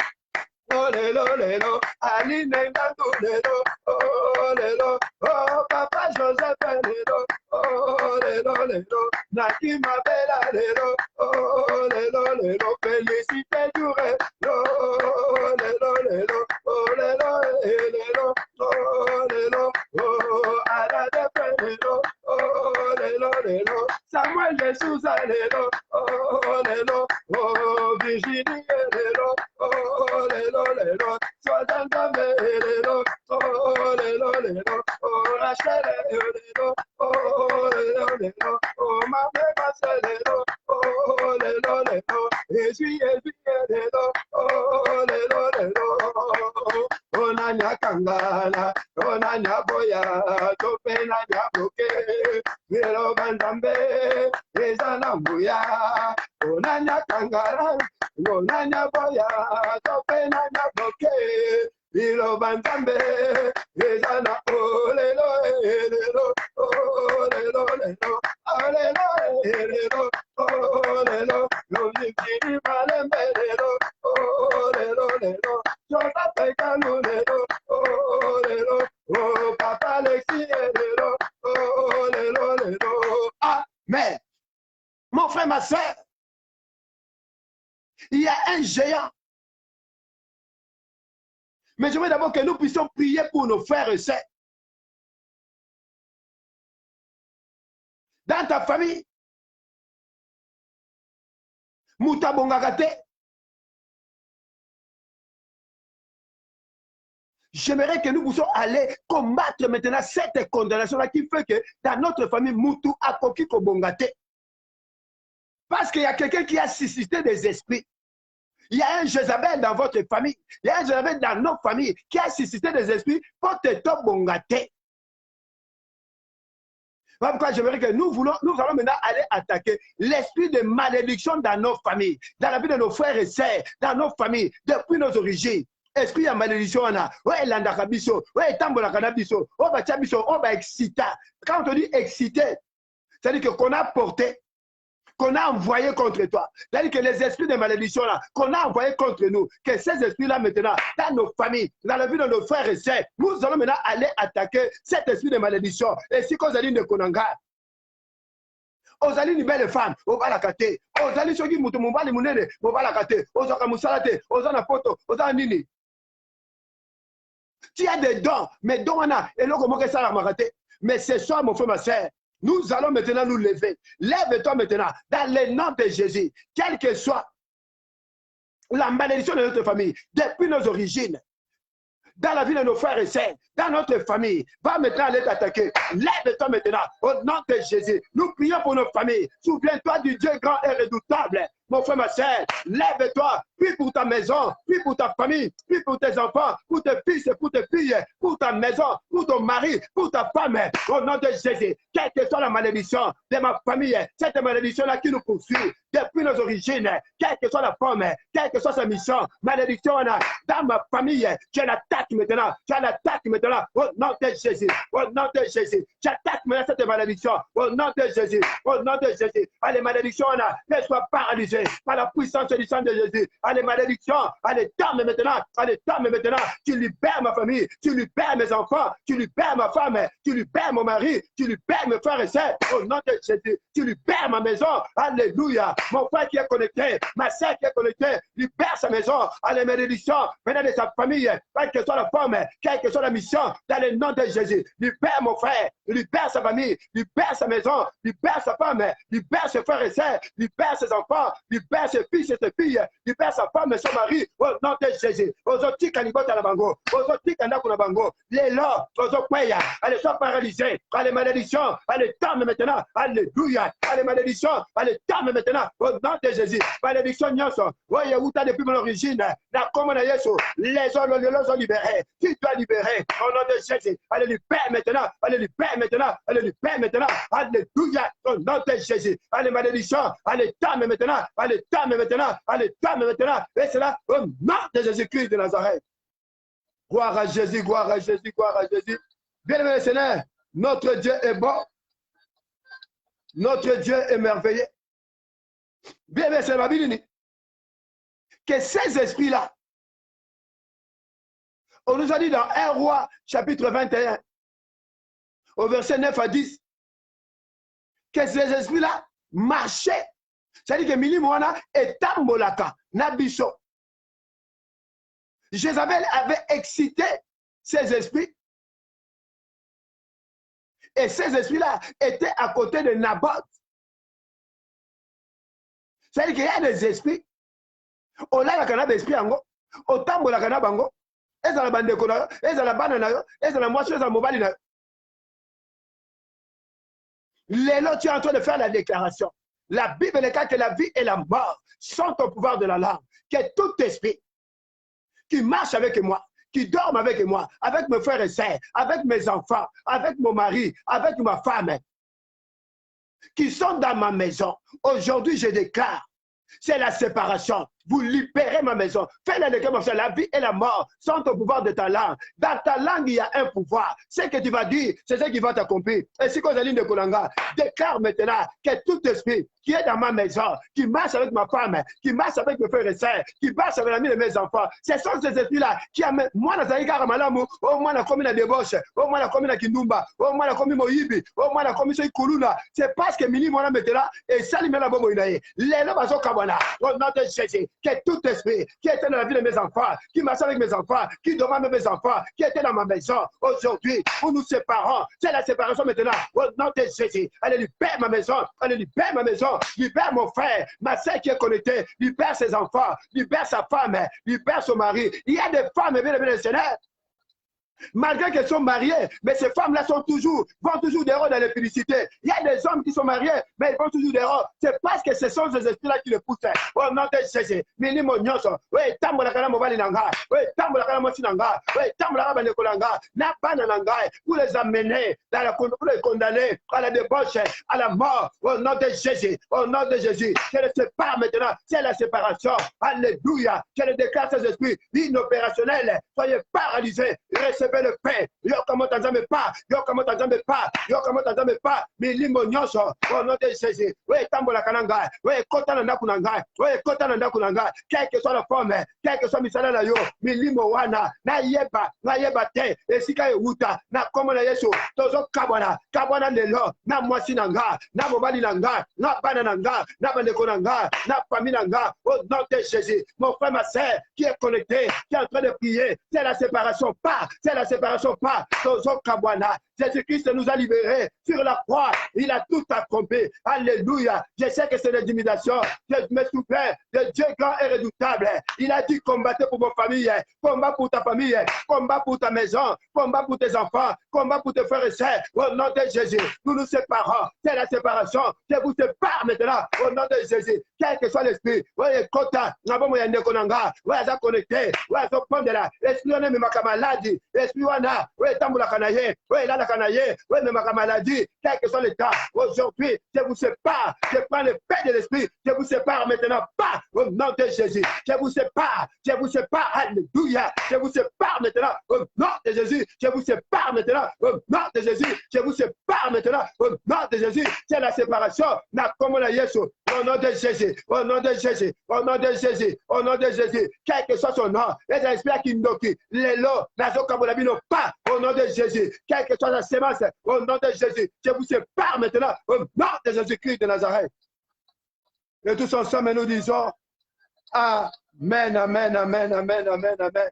Oh, lelo, lelo, Aline Nandou, lelo, oh, lelo, oh, Papa Joseph, lelo, oh, lelo, lelo, Nakima Bella, lelo, oh, lelo, lelo, Félicité Touré, oh, lelo, lelo, oh, lelo, lelo, oh, lelo, oh, Ada de lelo, oh, lelo, lelo, Samuel de Souza, lelo, oh, lelo, oh, Virginie, lelo, oh, lelo, lelo, sois un lelo, oh, lelo, lelo, oh, Rachel, lelo, oh, lelo, lelo, oh, ma bébé, lelo, oh, lelo, lelo, essuie, lelo, oh, lelo, lelo, oh, nanyakanga, kangana onanya boya topena nyaboke velo banzambe ezana mbuya onanya kangana onanya boya topena nyaboke velo banzambe ezana olelo elelo olelo lelo olelo elelo olelo no yikiri malembelelo olelo lelo Jota pekanu lelo olelo oh papa Alexis lelo olelo lelo. Amen. Mon frère, ma soeur, il y a un géant. Mais je veux d'abord que nous puissions prier pour nos frères et sœurs. Dans ta famille, Moutabongagate, j'aimerais que nous puissions aller combattre maintenant cette condamnation-là qui fait que dans notre famille, Moutou a coquille Bongate. Parce qu'il y a quelqu'un qui a suscité des esprits. Il y a un Jézabel dans votre famille. Il y a un Jézabel dans nos familles qui a suscité des esprits pour te bongate. Voilà pourquoi j'aimerais que nous allons maintenant aller attaquer l'esprit de malédiction dans nos familles, dans la vie de nos frères et sœurs, dans nos familles, depuis nos origines. Esprit de malédiction, on a, ouais, l'andakabiso, ouais, tambola canabiso, on va chabiso, on va exciter. Quand on dit exciter, c'est-à-dire qu'on a porté, qu'on a envoyé contre toi. C'est-à-dire que les esprits de malédiction là, qu'on a envoyés contre nous, que ces esprits-là maintenant, dans nos familles, dans la vie de nos frères et sœurs, nous allons maintenant aller attaquer cet esprit de malédiction. Et si qu'on a dit de Konanga, aux alliés une belle femme, on va la cater. Aux alliés ceux qui moutent mon bal, on va la cater. Aux akamusalate, aux anapoto, aux anini. Tu as des dons, mais dons on a, et là comment que ça la maraté. Mais ce soir, mon frère, ma soeur, nous allons maintenant nous lever. Lève-toi maintenant dans le nom de Jésus. Quelle que soit la malédiction de notre famille, depuis nos origines, dans la vie de nos frères et sœurs, dans notre famille, va maintenant aller t'attaquer. Lève-toi maintenant au nom de Jésus. Nous prions pour nos familles. Souviens-toi du Dieu grand et redoutable. Mon frère, ma soeur, lève-toi, puis pour ta maison, puis pour ta famille, puis pour tes enfants, pour tes fils et pour tes filles, pour ta maison, pour ton mari, pour ta femme, au nom de Jésus. Quelle que soit la malédiction de ma famille, cette malédiction-là qui nous poursuit depuis nos origines, quelle que soit la forme, quelle que soit sa mission, malédiction dans ma famille, je l'attaque maintenant, au nom de Jésus, au nom de Jésus. J'attaque maintenant cette malédiction, au nom de Jésus, au nom de Jésus. Allez, malédiction, qu'elle soit paralysée par la puissance du sang de Jésus. Allez, malédiction, allez, tombe maintenant, tu libères ma famille, tu libères mes enfants, tu libères ma femme, tu libères mon mari, tu libères mes frères et sœurs, au nom de Jésus, tu libères ma maison, alléluia, mon frère qui est connecté, ma sœur qui est connectée, libère sa maison, allez, malédiction, maintenant de sa famille, quelle que soit la forme, quelle que soit la mission, dans le nom de Jésus, libère mon frère, libère sa famille, libère sa maison, libère sa femme, libère ses frères et sœurs, libère ses enfants, libère ses fils et ses filles, libère sa femme et son mari, au nom de Jésus. Ozoti kanibota la bango, ozoti kandako la bango, les lois, ozokwaya, allez, sois paralysé, allez, malédiction, allez, tombe maintenant, alléluia, allez, malédiction, allez, tombe maintenant, au nom de Jésus, malédiction, nyonso, voyez où t'as depuis mon origine, la commune Yesu, les ont libérés, tu dois libérer, au nom de Jésus, allez, libère maintenant, allez, libère maintenant, allez, libère maintenant, alléluia, au nom de Jésus, allez, malédiction, allez, tombe maintenant, allez, tombe maintenant, allez, tombe maintenant, et cela au nom de Jésus-Christ de Nazareth. Gloire à Jésus, gloire à Jésus, gloire à Jésus. Bien-aimé Seigneur, notre Dieu est bon, notre Dieu est merveilleux. Bien-aimé Seigneur, que ces esprits-là, on nous a dit dans 1 Roi, chapitre 21, au verset 9 à 10, que ces esprits-là marchaient. C'est-à-dire que Mili Moana est Tambolaka, Nabiso. Jézabel avait excité ces esprits. Et ces esprits-là étaient à côté de Naboth. C'est-à-dire qu'il y a des esprits. On a la canne d'esprit en go. On tambour la canne bango. Et ça la bande de cola. Et ça la banane. Et ça la moitié de la mobile. Les lots, tu es en train de faire la déclaration. La Bible est claire que la vie et la mort sont au pouvoir de la langue. Que tout esprit qui marche avec moi, qui dorment avec moi, avec mes frères et sœurs, avec mes enfants, avec mon mari, avec ma femme, qui sont dans ma maison. Aujourd'hui, je déclare, c'est la séparation. Vous libérez ma maison. Fais-le de comme ça. La vie et la mort sont au pouvoir de ta langue. Dans ta langue, il y a un pouvoir. Ce que tu vas dire, c'est ce qui va t'accomplir. Et si Kozaline de Kolanga déclare maintenant que tout esprit qui est dans ma maison, qui marche avec ma femme, qui marche avec mes frères et sœurs, qui marche avec l'ami de mes enfants, ce sont ces esprits-là qui amènent moi dans Zaïga Malamu, au moins la commune à débauche, au moins la commune à Kindumba, au moins la commune Moïbi, au moins la commune Kuluna. C'est parce que Mini Mona maintenant et Salimé la Bobo Inaye. Les Lobazo Kabana, au nom de Jésus, que tout esprit qui était dans la vie de mes enfants, qui marche avec mes enfants, qui demande mes enfants, qui était dans ma maison, aujourd'hui, nous nous séparons. C'est la séparation maintenant. Au nom de Jésus, allez libère ma maison, allez libère ma maison, libère mon frère, ma soeur qui est connectée, libère ses enfants, libère sa femme, libère son mari. Il y a des femmes, bien le Seigneur, malgré qu'elles sont mariées, mais ces femmes-là vont toujours dehors dans l'impunicité. Il y a des hommes qui sont mariés, mais ils vont toujours dehors. C'est parce que ce sont ces esprits-là qui les poussent. Oh non, Jésus, minimo nyonso. Oui, tambola kana mobali nanga. Oui, tambola kana mosi nanga. Oui, tambola kana nekolanga. Na bana nanga. Pour les amener dans la pour les condamner à la débauche, à la mort. Au nom de Jésus, au nom de Jésus. Je les sépare maintenant. C'est la séparation. Alléluia. Je les déclare ces esprits inopérationnels. Soyez paralysés. Recevez le pain. Yo comment t'en pas. Yo comment t'en pas. Yo comment t'en pas. Milimo nyonso. Au nom de Jésus. Oui, tambola kananga. Oui, kota nanda kunanga. Oui, kota nanda kunanga. Quelle que soit la forme, quelle que soit misala la yo. Milimo wana. Na yeba te. Esika yuta. Na komo na Yesu. Tozo kabwana. Kabwana lelo. Na mwasi nanga. Na mobali nanga. Na bana nanga. Na bandeko nanga. Na famille nanga. Au nom de Jésus. Mon frère, ma soeur, qui est connecté, qui est en train de prier. C'est la séparation. Pas. C'est la séparation. Pas. Tozo kabwana. Jésus-Christ nous a libérés sur la croix. Il a tout accompli. Alléluia. Je sais que c'est l'intimidation. Je me souviens de Dieu grand et redoutable. Il a dit combattre pour vos familles, combat pour ta famille, combat pour ta maison, combat pour tes enfants, combat pour tes frères et sœurs. Au nom de Jésus, nous nous séparons. C'est la séparation. Je vous sépare maintenant. Au nom de Jésus. Quel que soit l'esprit, voyez, Kota, Nabomo Yandekonanga, voyez, ça connecté, voyez, ça prendre là. Esprit, on est même maladie. Esprit, on a, voyez, Tamboula Kanaye, voyez, là, la Kanaye, voyez, même maladie. Quel que soit l'état, aujourd'hui, je vous sépare. Je prends le pain de l'esprit. Je vous sépare maintenant. Pas au nom de Jésus. Je vous sépare. Je vous sépare. Alléluia. Je vous sépare maintenant. Au nom de Jésus. Je vous sépare maintenant. Au nom de Jésus. Je vous sépare maintenant. Au nom de Jésus. C'est la séparation. Na comme la Yesu. Au nom de Jésus. Au nom de Jésus. Au nom de Jésus. Au nom de Jésus. Quel que soit son nom. Les esprits qui nous les lots. Nazo Kabolabino. Pas au nom de Jésus. Quelle que soit la sémence. Au nom de Jésus. Je vous sépare maintenant. Au nom de Jésus-Christ de Nazareth. Et tous ensemble, nous disons Amen, Amen, Amen, Amen, Amen, Amen.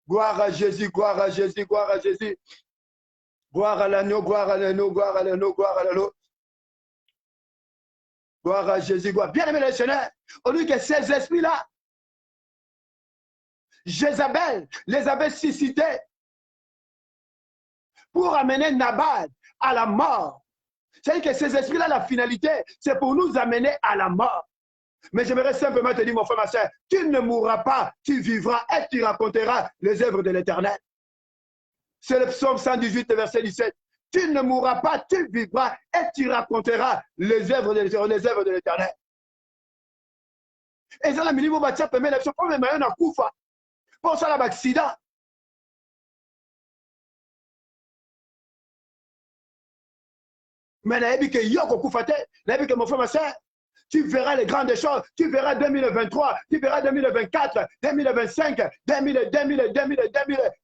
Gloire à Jésus, gloire à Jésus, gloire à Jésus. Gloire à l'agneau, gloire à l'agneau, gloire à l'agneau, gloire à l'agneau. Gloire à Jésus, gloire. Bien aimé le Seigneur, on dit que ces esprits-là, Jézabel les avait suscités pour amener Nabal à la mort. C'est-à-dire que ces esprits-là, la finalité, c'est pour nous amener à la mort. Mais j'aimerais simplement te dire, mon frère, ma soeur, tu ne mourras pas, tu vivras et tu raconteras les œuvres de l'Éternel. C'est le psaume 118, verset 17. Tu ne mourras pas, tu vivras et tu raconteras les œuvres de l'Éternel. Et ça, la minimum, tu peux mettre le même à Koufa. Pour ça, l'accident. Mais mon frère, ma soeur, tu verras les grandes choses. Tu verras 2023, tu verras 2024, 2025, 2000.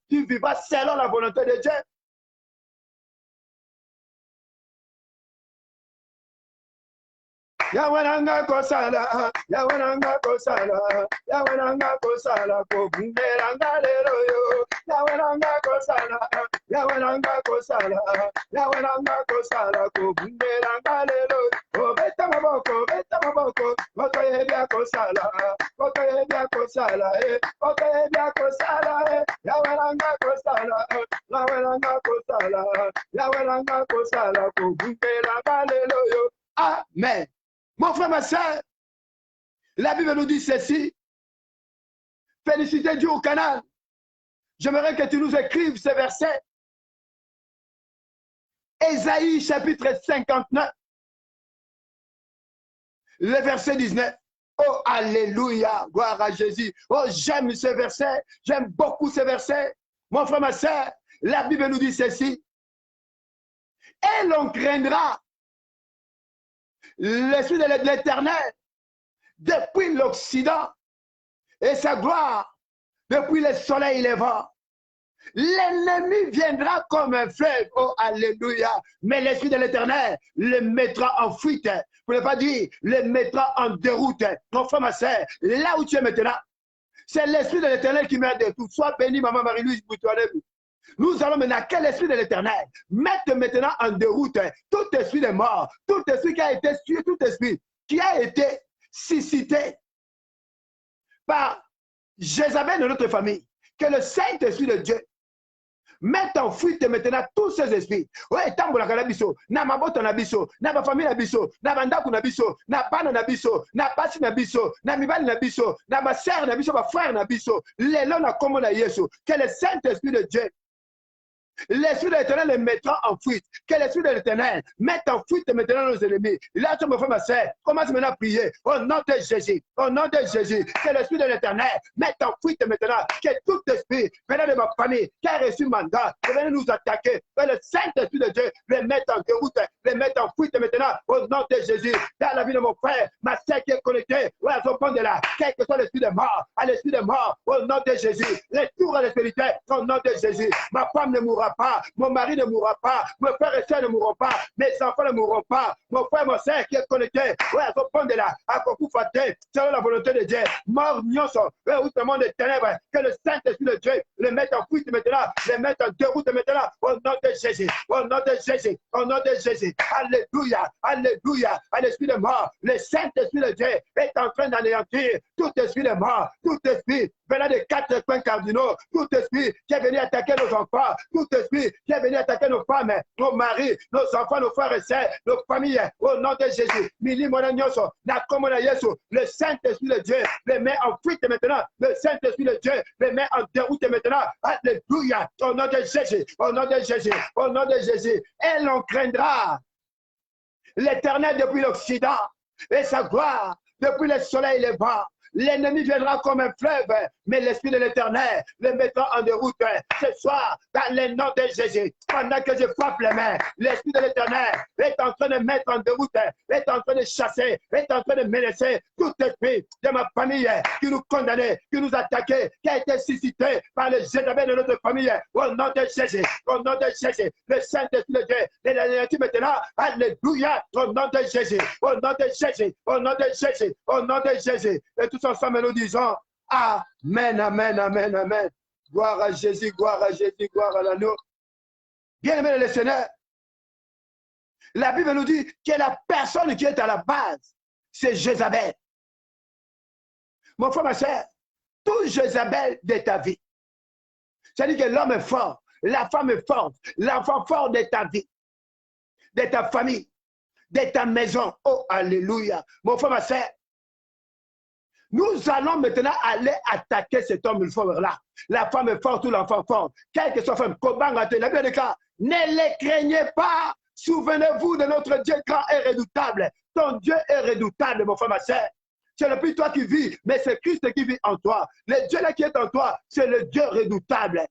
Tu vivras selon la volonté de Dieu. Yawananga kosala, yawananga kosala, yawananga kosala, kobungelanga lero yo. Yawananga kosala, yawananga kosala, yawananga kosala, kobungelanga lero. Obeta maboko, motoye bia kosala, otoye bia kosala, yawananga kosala, yawananga kosala, kobungelanga lero yo. Amen. Mon frère, ma soeur, la Bible nous dit ceci. Félicitez Dieu au canal. J'aimerais que tu nous écrives ces versets. Ésaïe chapitre 59, le verset 19. Oh, alléluia, gloire à Jésus. Oh, j'aime ce verset, j'aime beaucoup ce verset. Mon frère, ma soeur, la Bible nous dit ceci. Et l'on craindra l'esprit de l'Éternel depuis l'Occident et sa gloire depuis le soleil levant. L'ennemi viendra comme un fleuve, oh alléluia, mais l'esprit de l'Éternel le mettra en fuite, pour ne pas dire, le mettra en déroute. Mon frère, ma soeur, là où tu es maintenant, c'est l'esprit de l'Éternel qui met de tout. Sois béni, maman Marie-Louise Boutoileb. Nous allons maintenant, quel esprit de l'Éternel, mettre maintenant en déroute tout esprit de mort, tout esprit qui a été tué, tout esprit qui a été suscité par Jézabel de notre famille, que le Saint-Esprit de Dieu mette en fuite maintenant tous ces esprits. Ouais, tambolaka na biso, na mabota na biso, na ba famille na biso, na bandaku na biso, na bana na biso, na basi na biso, na mibali na biso, na ba sœur na biso, ba frère na biso, lelo na komo na Yesu, que le Saint-Esprit de Dieu, l'esprit de l'Éternel les mettra en fuite. Que l'esprit de l'Éternel mette en fuite maintenant nos ennemis. Là, tu me fais ma soeur, commence maintenant à prier. Au nom de Jésus, au nom de Jésus, que l'esprit de l'Éternel mette en fuite maintenant. Que tout esprit venant de ma famille qui a reçu mandat, qui venait nous attaquer, que le Saint-Esprit de Dieu les mette en déroute, les mette en fuite maintenant. Au nom de Jésus, dans la vie de mon frère, ma soeur qui est connectée, ouais, à son point de là, quel que soit l'esprit de mort, à l'esprit de mort, au nom de Jésus, retour à l'espérité, au nom de Jésus, ma femme ne mourra pas, mon mari ne mourra pas, mes frères et sœurs ne mourront pas, mes enfants ne mourront pas, mon frère, mon soeur qui est connecté, ouais, à son point de là, à Kokou Faté, selon la volonté de Dieu, mort, nyonso, ouais, où le monde des ténèbres, que le Saint-Esprit de Dieu le mette en fuite maintenant, le mette en déroute maintenant, au nom de Jésus, au nom de Jésus, au nom de Jésus, alléluia, alléluia, à l'esprit de mort, le Saint-Esprit de Dieu est en train d'anéantir tout esprit de mort, tout esprit venant des quatre points cardinaux, tout esprit qui est venu attaquer nos enfants, tout esprit qui est venu attaquer nos femmes, nos maris, nos enfants, nos frères et sœurs, nos familles, au nom de Jésus. Mili Monagnoso, Nakomona Yesu, le Saint-Esprit de Dieu les met en fuite maintenant, le Saint-Esprit de Dieu les met en déroute maintenant. Alléluia, au nom de Jésus, au nom de Jésus, au nom de Jésus. Et l'on craindra l'Éternel depuis l'Occident et sa gloire depuis le soleil levant. L'ennemi viendra comme un fleuve, mais l'Esprit de l'Éternel le mettra en déroute ce soir dans le nom de Jésus. Pendant que je frappe les mains, l'Esprit de l'Éternel est en train de mettre en déroute, est en train de chasser, est en train de menacer tout esprit de ma famille qui nous condamnait, qui nous attaquait, qui a été suscité par le Jézabel de notre famille. Au nom de Jésus, au nom de Jésus, le Saint-Esprit de Dieu, et l'anéantit maintenant. Alléluia, au nom de Jésus, au nom de Jésus, au nom de Jésus, au nom de Jésus. Et tous ensemble, nous disons Amen, Amen, Amen, Amen. Gloire à Jésus, gloire à Jésus, gloire à l'agneau. Bien-aimés les Seigneurs, la Bible nous dit que la personne qui est à la base, c'est Jézabel. Mon frère, ma soeur, tout Jézabel de ta vie. C'est-à-dire que l'homme est fort, la femme est forte, l'enfant fort de ta vie, de ta famille, de ta maison. Oh, alléluia. Mon frère, ma soeur, nous allons maintenant aller attaquer cet homme là. La femme est forte ou l'enfant fort. Quelle que soit la femme, la Bible déclare, ne les craignez pas. Souvenez-vous de notre Dieu grand et redoutable. Ton Dieu est redoutable, mon frère, ma soeur. Ce n'est plus toi qui vis, mais c'est Christ qui vit en toi. Le Dieu là qui est en toi, c'est le Dieu redoutable.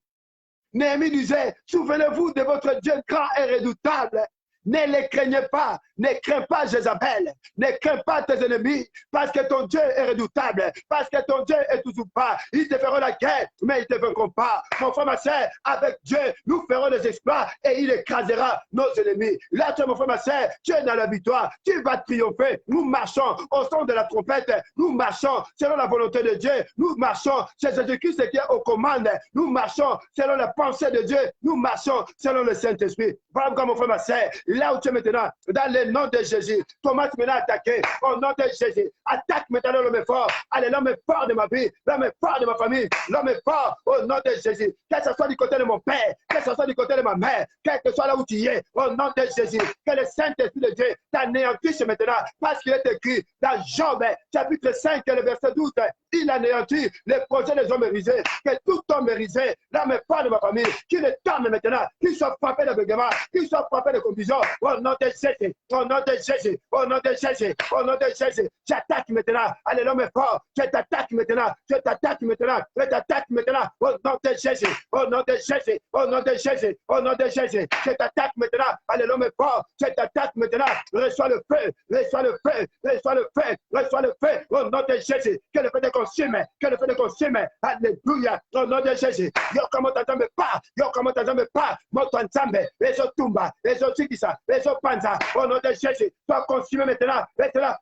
Néhémie disait, souvenez-vous de votre Dieu grand et redoutable. Ne les craignez pas, ne crains pas Jézabel, ne crains pas tes ennemis, parce que ton Dieu est redoutable, parce que ton Dieu est toujours pas. Ils te feront la guerre, mais ils ne te vaincront pas. Mon frère, ma soeur, avec Dieu, nous ferons des exploits et il écrasera nos ennemis. Là, tu es mon frère, ma soeur, tu es dans la victoire, tu vas triompher. Nous marchons au son de la trompette, nous marchons selon la volonté de Dieu, nous marchons chez Jésus-Christ qui est aux commandes, nous marchons selon la pensée de Dieu, nous marchons selon le Saint-Esprit. Voilà pourquoi, mon frère, ma soeur, là où tu es maintenant, dans le nom de Jésus, commence maintenant à attaquer. Au nom de Jésus, attaque maintenant l'homme fort. Allez, l'homme fort de ma vie, l'homme fort de ma famille, l'homme fort au nom de Jésus. Que ce soit du côté de mon père, que ce soit du côté de ma mère, quel que soit là où tu es, au nom de Jésus, que le Saint-Esprit de Dieu t'anéantisse maintenant, parce qu'il est écrit dans Job, chapitre 5, le verset 12, il anéantit les projets des hommes risés, que tout homme risé, là, mais pas de ma famille, qui ne tame maintenant, qui soit frappé d'aveuglement, qui soit frappé de confusion, au nom de Jésus, au nom de Jésus, au nom de Jésus, au nom de Jésus, j'attaque maintenant, allez l'homme est fort, je t'attaque maintenant, je t'attaque maintenant, je t'attaque maintenant, au nom de Jésus, au nom de Jésus, au nom de Jésus, au nom de Jésus, je t'attaque maintenant, allez l'homme est fort, je t'attaque maintenant, reçois le feu, reçois le feu, reçois le feu, reçois le feu, au nom de Jésus, que le feu te consume, que le feu te consume, alléluia, au nom de Jésus, yo comment t'entends pas, yo comment t'entends pas, moto ensemble, ezo tumba, ezo chikisa, ezo panza, au nom de Jésus, sois consumé maintenant,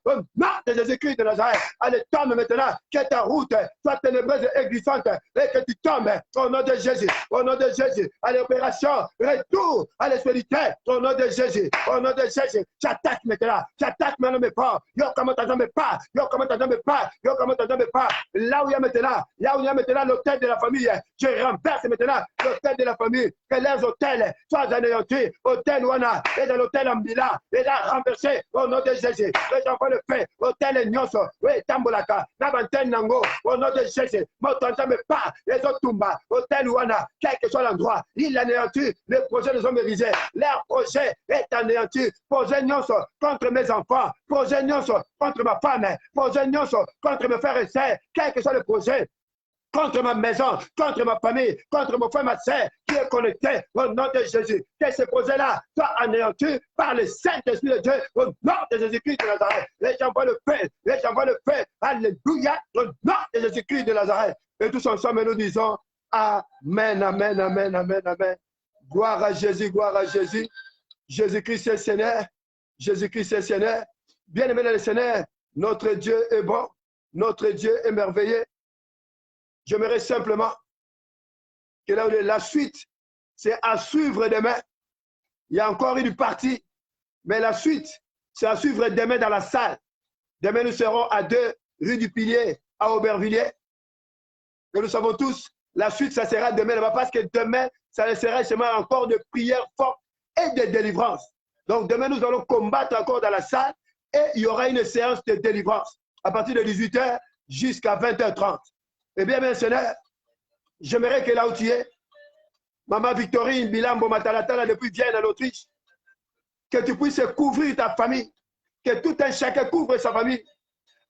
au nom de Jésus-Christ de Nazareth, allez tombe maintenant, que ta route soit ténébreuse et glissante, et que tu tombes, au nom de Jésus, au nom de Jésus, à l'opération, retour à l'espérité, au nom de Jésus, au nom de Jésus, j'attaque maintenant mes pas, yo comment t'entends pas, yo comment t'entends pas, yo comment t'entends pas, là où il y a maintenant l'hôtel de la famille, je renverse maintenant l'hôtel de la famille, que les hôtels soient anéantis, hôtel Wana, et dans l'hôtel Ambila, et là renversé au nom de Jésus, et j'envoie le feu, hôtel Nyoso, oui, Tambolaka, Nabanten Nango, au nom de Jésus, m'entendez pas, les Otumba, hôtel Wana, quel que soit l'endroit, il anéantit les projets des hommes risés, leur projet est anéanti, projet Nyoso contre mes enfants, projet Nyoso contre ma femme, projet Nyoso contre mes frères et sœurs, quel que soit le projet, contre ma maison, contre ma famille, contre mon frère, ma soeur, qui est connecté au nom de Jésus. Que ce projet-là soit anéanti par le Saint-Esprit de Dieu au nom de Jésus-Christ de Nazareth. Et j'envoie le feu, alléluia, au nom de Jésus-Christ de Nazareth. Et tous ensemble, nous disons Amen, Amen, Amen, Amen, Amen. Gloire à Jésus, gloire à Jésus. Jésus-Christ est Seigneur, Jésus-Christ est Seigneur. Bien-aimé le Seigneur, notre Dieu est bon, notre Dieu est merveilleux. J'aimerais simplement que la suite, c'est à suivre demain. Il y a encore une partie, mais la suite, c'est à suivre demain dans la salle. Demain, nous serons à 2 rue du Pilier, à Aubervilliers. Et nous savons tous, la suite, ça sera demain là-bas, parce que demain, ça sera seulement encore de prières fortes et de délivrance. Donc demain, nous allons combattre encore dans la salle et il y aura une séance de délivrance à partir de 18h jusqu'à 20h30. Eh bien, mes seigneurs, j'aimerais que là où tu es, Maman Victorine Bilambo Matalatala depuis Vienne en Autriche, que tu puisses couvrir ta famille, que tout un chacun couvre sa famille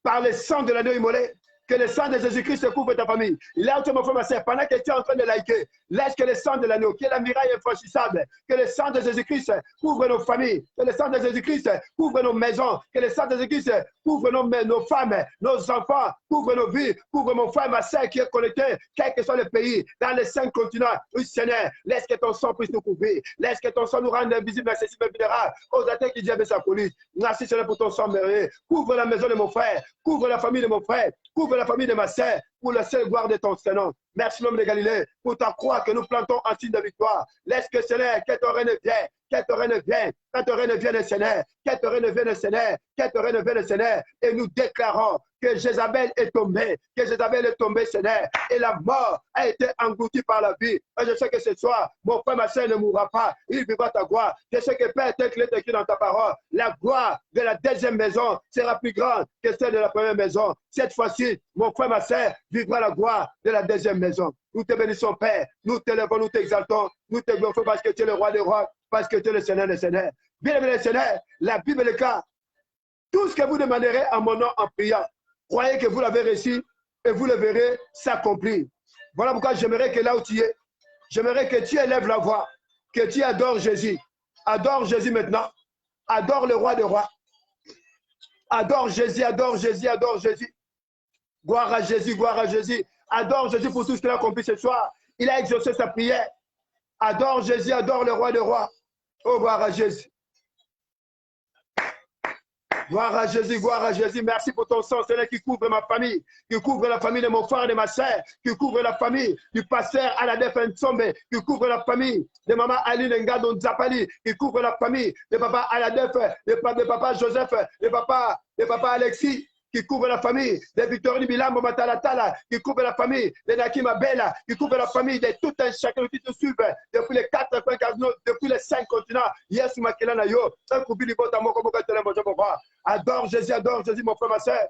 par le sang de l'agneau immolé, que le sang de Jésus-Christ couvre ta famille. Là où tu es, mon frère, ma soeur, pendant que tu es en train de liker, laisse que le sang de l'agneau, qui est la muraille infranchissable, que le sang de Jésus-Christ couvre nos familles, que le sang de Jésus-Christ couvre nos maisons, que le sang de Jésus-Christ couvre nos femmes, nos enfants, couvre nos vies, couvre mon frère, ma soeur qui est connecté, quel que soit le pays, dans les 5 continents. Oui, Seigneur, laisse que ton sang puisse nous couvrir, laisse que ton sang nous rende invisibles, accessibles et vulnérables aux attaques qui diable sa police. Merci, Seigneur, pour ton sang merveilleux. Couvre la maison de mon frère, couvre la famille de mon frère, couvre la famille de ma sœur, pour la seule gloire de ton Seigneur. Merci, l'homme de Galilée, pour ta croix que nous plantons en signe de victoire. Laisse que, Seigneur, que ton règne vienne, que ton règne vienne, que ton règne vienne, Seigneur, que ton règne vienne, Seigneur, que ton règne vienne, Seigneur. Et nous déclarons que Jézabel est tombée, Seigneur, et la mort a été engloutie par la vie. Et je sais que ce soir, mon frère, ma soeur ne mourra pas, il vivra ta gloire. Je sais que Père, tel qu'il est écrit dans ta parole, la gloire de la deuxième maison sera plus grande que celle de la première maison. Cette fois-ci, mon frère, ma soeur, vivra la gloire de la deuxième maison. Nous te bénissons, Père, nous t'élèvons, nous t'exaltons, nous te glorifions parce que tu es le roi des rois, parce que tu es le Seigneur des seigneurs. Bien-aimé le Seigneur, la Bible est le cas. Tout ce que vous demanderez à mon nom en priant, croyez que vous l'avez reçu et vous le verrez s'accomplir. Voilà pourquoi j'aimerais que là où tu es, j'aimerais que tu élèves la voix, que tu adores Jésus. Adore Jésus maintenant. Adore le roi des rois. Adore Jésus, adore Jésus, adore Jésus. Gloire à Jésus, gloire à Jésus. Adore Jésus pour tout ce qu'il a accompli ce soir. Il a exaucé sa prière. Adore Jésus, adore le roi des rois. Oh, gloire à Jésus. Gloire à Jésus, gloire à Jésus. Merci pour ton sang, Seigneur, qui couvre ma famille, qui couvre la famille de mon frère et de ma soeur, qui couvre la famille du pasteur Aladef Nsombe, qui couvre la famille de maman Aline Ngado Nzapali, qui couvre la famille de papa Aladef, de papa Joseph, de papa Alexis, qui couvre la famille de Victorine Bilambo Matalatala, qui couvre la famille de Nakima Bella, qui couvre la famille de tout un chacun qui te suivent depuis les 4 coins cardinaux, depuis les 5 continents. Yes, Makelana Yo, un couple de adore Jésus, mon frère, ma soeur.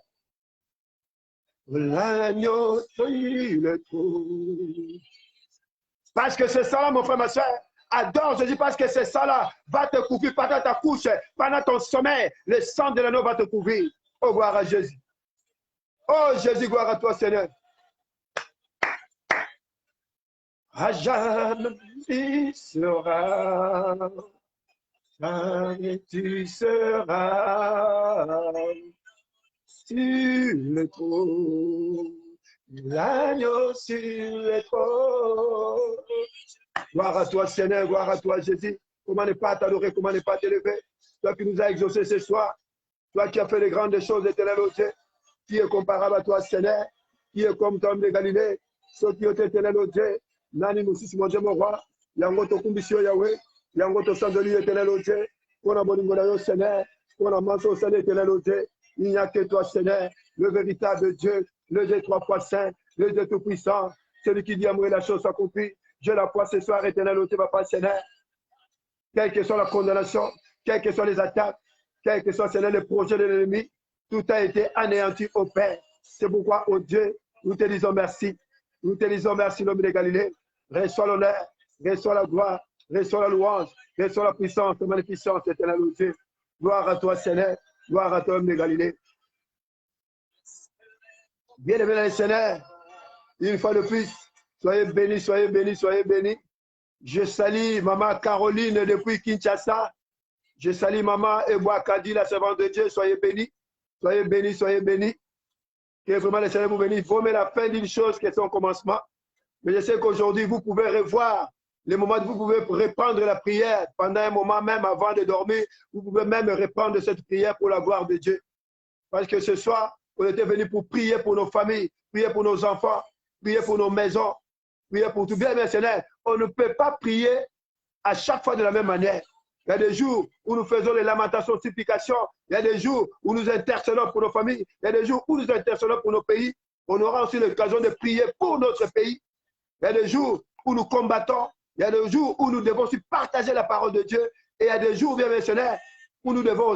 L'agneau sur le trône. Parce que c'est ça là, mon frère, ma soeur. Adore Jésus parce que c'est ça là va te couvrir pendant ta couche, pendant ton sommeil. Le sang de l'agneau va te couvrir. Oh, gloire à Jésus. Oh, Jésus, gloire à toi, Seigneur. À jamais tu seras, jamais tu seras sur le trône, l'agneau sur le trône. Gloire à toi, Seigneur, gloire à toi, Jésus. Comment ne pas t'adorer, comment ne pas t'élever? Toi qui nous as exaucés ce soir, toi qui as fait les grandes choses, éternel au Dieu, qui est comparable à toi, Seigneur, qui est comme ton de Galilée, ceux qui ont été éternel au Dieu, Nani nous mon Dieu, mon roi, Yango to kumbisio Yahweh, Yango to sandoli éternel au Dieu, pour la bonne au Seigneur, pour la manso au Seigneur éternel au Dieu, il n'y a que toi, Seigneur, le véritable Dieu, le Dieu trois fois saint, le Dieu tout puissant, celui qui dit à moi la chose s'accomplit. Dieu la foi ce soir, éternel au Dieu, papa, Seigneur, quelle que soit la condamnation, quelles que soient les attaques, quel que soit, Seigneur, le projet de l'ennemi, tout a été anéanti au Père. C'est pourquoi, oh Dieu, nous te disons merci. Nous te disons merci, l'homme de Galilée. Reçois l'honneur, reçois la gloire, reçois la louange, reçois la puissance, la magnificence, éternel, oh Dieu. Gloire à toi, Seigneur. Gloire à toi, homme de Galilée. Bien-aimé dans le Seigneur, une fois de plus, soyez bénis, soyez bénis, soyez bénis. Je salue maman Caroline depuis Kinshasa. Je salue maman Eboa Kadi, la servante de Dieu. Soyez bénis, soyez bénis, soyez bénis. Que vraiment le Seigneur vous bénisse. Vous mettez la fin d'une chose qui est son commencement. Mais je sais qu'aujourd'hui, vous pouvez revoir les moments où vous pouvez reprendre la prière. Pendant un moment, même avant de dormir, vous pouvez même reprendre cette prière pour la gloire de Dieu. Parce que ce soir, on était venu pour prier pour nos familles, prier pour nos enfants, prier pour nos maisons, prier pour tout. Bien, Seigneur, on ne peut pas prier à chaque fois de la même manière. Il y a des jours où nous faisons les lamentations, supplications. Il y a des jours où nous intercédons pour nos familles. Il y a des jours où nous intercédons pour nos pays. On aura aussi l'occasion de prier pour notre pays. Il y a des jours où nous combattons. Il y a des jours où nous devons aussi partager la parole de Dieu. Et il y a des jours, bien missionnaires, où nous devons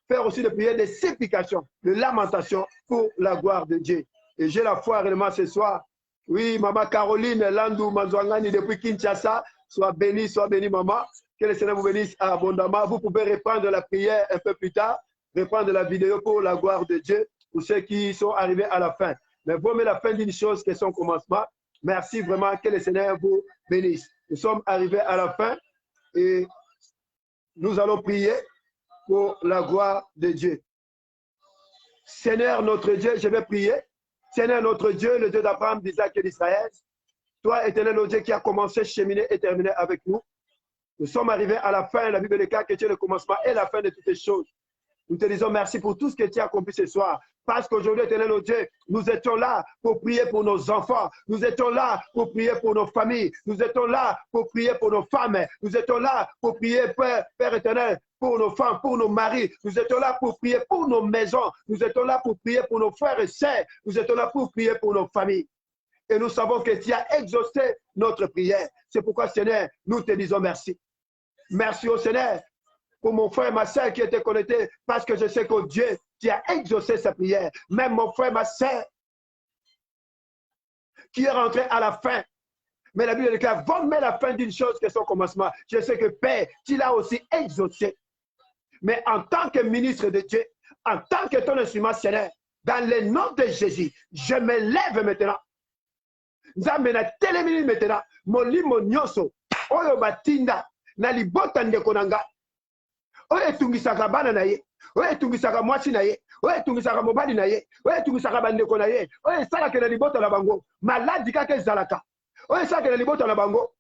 faire aussi des prières de supplications, de lamentations pour la gloire de Dieu. Et j'ai la foi réellement ce soir. Oui, maman Caroline Landou Manzwangani depuis Kinshasa. Sois béni, maman. Que le Seigneur vous bénisse abondamment. Vous pouvez reprendre la prière un peu plus tard, reprendre la vidéo pour la gloire de Dieu, pour ceux qui sont arrivés à la fin. Mais vous mettez la fin d'une chose qui est son commencement. Merci vraiment, que le Seigneur vous bénisse. Nous sommes arrivés à la fin et nous allons prier pour la gloire de Dieu. Seigneur notre Dieu, je vais prier. Seigneur notre Dieu, le Dieu d'Abraham, d'Isaac et d'Israël, toi, éternel Dieu qui a commencé, cheminer et terminer avec nous. Nous sommes arrivés à la fin, la Bible déclare que tu es le commencement et la fin de toutes les choses. Nous te disons merci pour tout ce que tu as accompli ce soir. Parce qu'aujourd'hui, éternel Dieu, nous étions là pour prier pour nos enfants. Nous étions là pour prier pour nos familles. Nous étions là pour prier pour nos femmes. Nous étions là pour prier, Père éternel, pour nos femmes, pour nos maris. Nous étions là pour prier pour nos maisons. Nous étions là pour prier pour nos frères et sœurs. Nous étions là pour prier pour nos familles. Et nous savons que tu as exaucé notre prière. C'est pourquoi, Seigneur, nous te disons merci. Merci au Seigneur pour mon frère et ma soeur qui étaient connectés, parce que je sais que Dieu, tu as exaucé sa prière. Même mon frère et ma soeur qui est rentré à la fin. Mais la Bible déclare, vont mettre la fin d'une chose qui est son commencement. Je sais que Père, tu l'as aussi exaucé. Mais en tant que ministre de Dieu, en tant que ton instrument, Seigneur, dans le nom de Jésus, je me lève maintenant. Nzambe na telemini maintenant molimo nyonso oyo batinda na libota ndeko nanga oyo etungisaka bana na ye oyo etungisaka mwasi na ye oyo etungisaka mobali na ye oyo etungisaka bandeko na ye oyo esalaka na libota na bango maladi kaka ezalaka oyo esalaka na libota na bango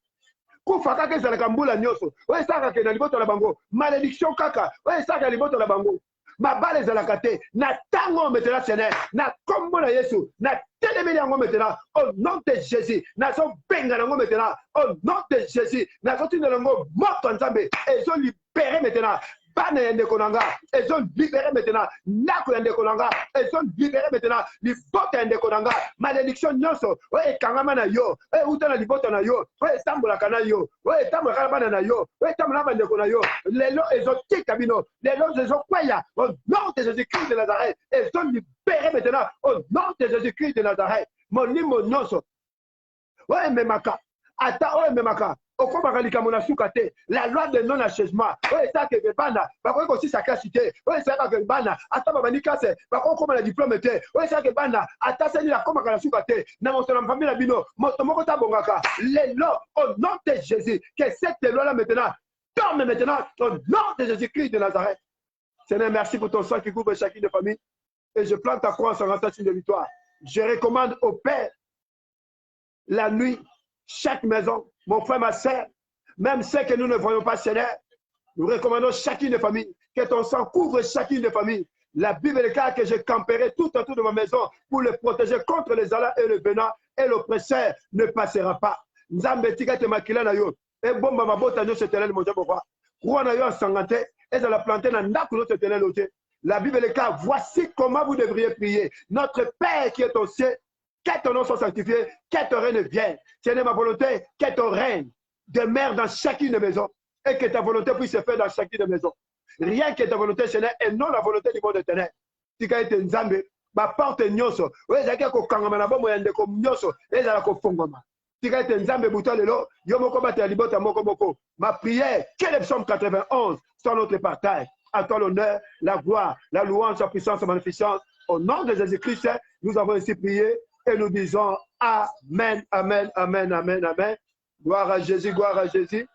kufa kaka ezalaka mbula nyonso oyo esalaka na libota na bango malédiction kaka oyo esalaka na libota na bango mabale ezalaka te na tango maintenant Seigneur na kombo na Yesu na telemeli yango maintenant au nom de Jésus nazo benga nango maintenant au nom de Jésus nazo tinda nango moto nzambe ezo libérer maintenant bana yende konanga, ils sont libérés maintenant. Nako yende konanga, ils sont libérés maintenant. Libota yende konanga, malédiction nyonso, oye kangama na yo, oye utana libota na yo, oye tambola kana yo, oye tambola kana bana na yo, oye tambola bana na yo. Les lots ils ont tika bino, les lots ils ont kwaya. Au nom de Jésus-Christ de Nazareth, ils sont libérés maintenant. Au nom de Jésus-Christ de Nazareth, mon limo nyonso, oye memaka, ata oye memaka. La loi de non-achèvement. Oui, ça que bana. Par aussi sa cité. Oui, ça que bana. Attends, babani casse. Par contre, comme la diplôme était. Oui, ça que bana. Attends, c'est la comme la soukate. N'a mon famille la bino. Mon bongaka. Les lois au nom de Jésus. Que cette loi-là maintenant tombe maintenant au nom de Jésus-Christ de Nazareth. Seigneur, merci pour ton sang qui couvre chacune de famille. Et je plante ta croix en rentrant de victoire. Je recommande au Père la nuit, chaque maison, mon frère, ma soeur, même ceux que nous ne voyons pas, Seigneur, nous recommandons chacune des familles, que ton sang couvre chacune des familles. La Bible déclare que je camperai tout autour de ma maison pour le protéger contre les alas et le venin, et l'oppresseur ne passera pas. Nzambe tika te makila na yo, e bomba mabota nyo setelel mo jabo kwa. Roi na yo sangante, et za la planter na ndako no setelel ote. La Bible déclare, voici comment vous devriez prier. Notre Père qui est au ciel, que ton nom soit sanctifié, que ton règne vienne. Seigneur, ma volonté, que ton règne demeure dans chacune des maisons et que ta volonté puisse se faire dans chacune des maisons. Rien que ta volonté, Seigneur, et non la volonté du monde éternel. Si tu es Nzambe, ma porte nyoso, oui, j'ai qu'à kangama na bomo yande ko nyoso, et j'ai la ko fongoma. Si tu es Nzambe buto lelo, yo moko bata libota moko moko. Ma prière, que le psaume 91 soit notre partage. À toi l'honneur, la gloire, la louange, la puissance, la magnificence. Au nom de Jésus-Christ, nous avons ainsi prié. Et nous disons Amen, Amen, Amen, Amen, Amen. Gloire à Jésus, gloire à Jésus.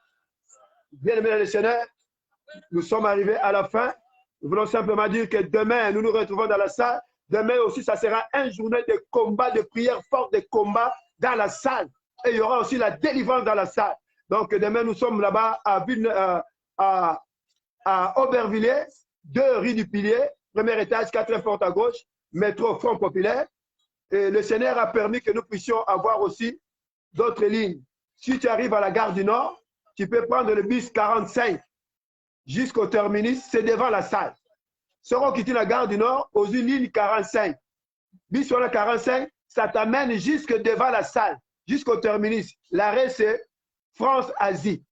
Bien-aimés les Seigneur, nous sommes arrivés à la fin. Nous voulons simplement dire que demain, nous nous retrouvons dans la salle. Demain aussi, ça sera une journée de combat, de prière forte, de combat dans la salle. Et il y aura aussi la délivrance dans la salle. Donc demain, nous sommes là-bas à Aubervilliers, 2 rue du Pilier, premier étage, 4e porte à gauche, métro Front Populaire. Et le Seigneur a permis que nous puissions avoir aussi d'autres lignes. Si tu arrives à la gare du Nord, tu peux prendre le bus 45 jusqu'au terminus, c'est devant la salle. Seront quittés la gare du Nord aux lignes 45. Bus sur la 45, ça t'amène jusque devant la salle, jusqu'au terminus. L'arrêt, c'est France-Asie.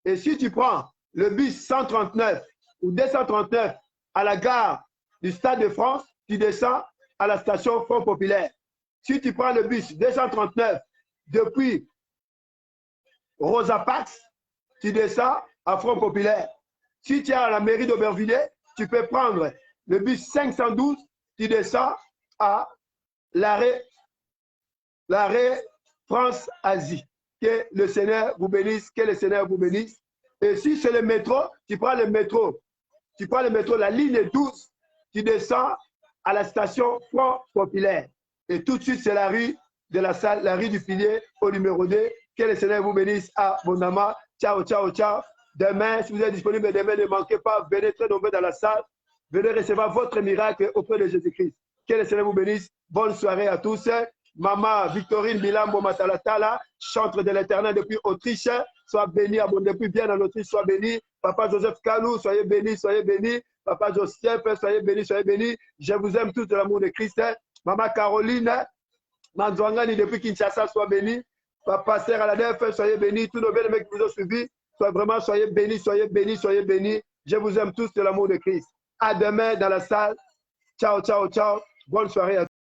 Et si tu prends le bus 139 ou 239 à la gare du Stade de France, tu descends à la station Front Populaire. Si tu prends le bus 239 depuis Rosa Parks, tu descends à Front Populaire. Si tu es à la mairie d'Aubervilliers, tu peux prendre le bus 512, tu descends à l'arrêt France-Asie. Que le Seigneur vous bénisse, que le Seigneur vous bénisse. Et si c'est le métro, tu prends le métro, la ligne 12, tu descends à la station Front Populaire. Et tout de suite, c'est la rue de la salle, la rue du Pilier au numéro 2. Que le Seigneur vous bénisse abondamment. Ciao, ciao, ciao. Demain, si vous êtes disponible, demain, ne manquez pas. Venez très nombreux dans la salle. Venez recevoir votre miracle auprès de Jésus-Christ. Que le Seigneur vous bénisse. Bonne soirée à tous. Maman Victorine Bilambo Matalatala, chantre de l'Éternel depuis Autriche. Sois béni, abondé depuis bien en Autriche, sois béni. Papa Joseph Kalou, soyez béni, soyez béni. Papa Joseph, soyez béni, soyez béni. Je vous aime tous de l'amour de Christ. Maman Caroline, Manzwangani depuis Kinshasa, sois béni. Papa Serre Aladef, soyez béni. Tous nos bien-aimés qui vous ont suivis, soyez bénis, soyez bénis, soyez bénis. Je vous aime tous de l'amour de Christ. À demain dans la salle. Ciao, ciao, ciao. Bonne soirée à tous.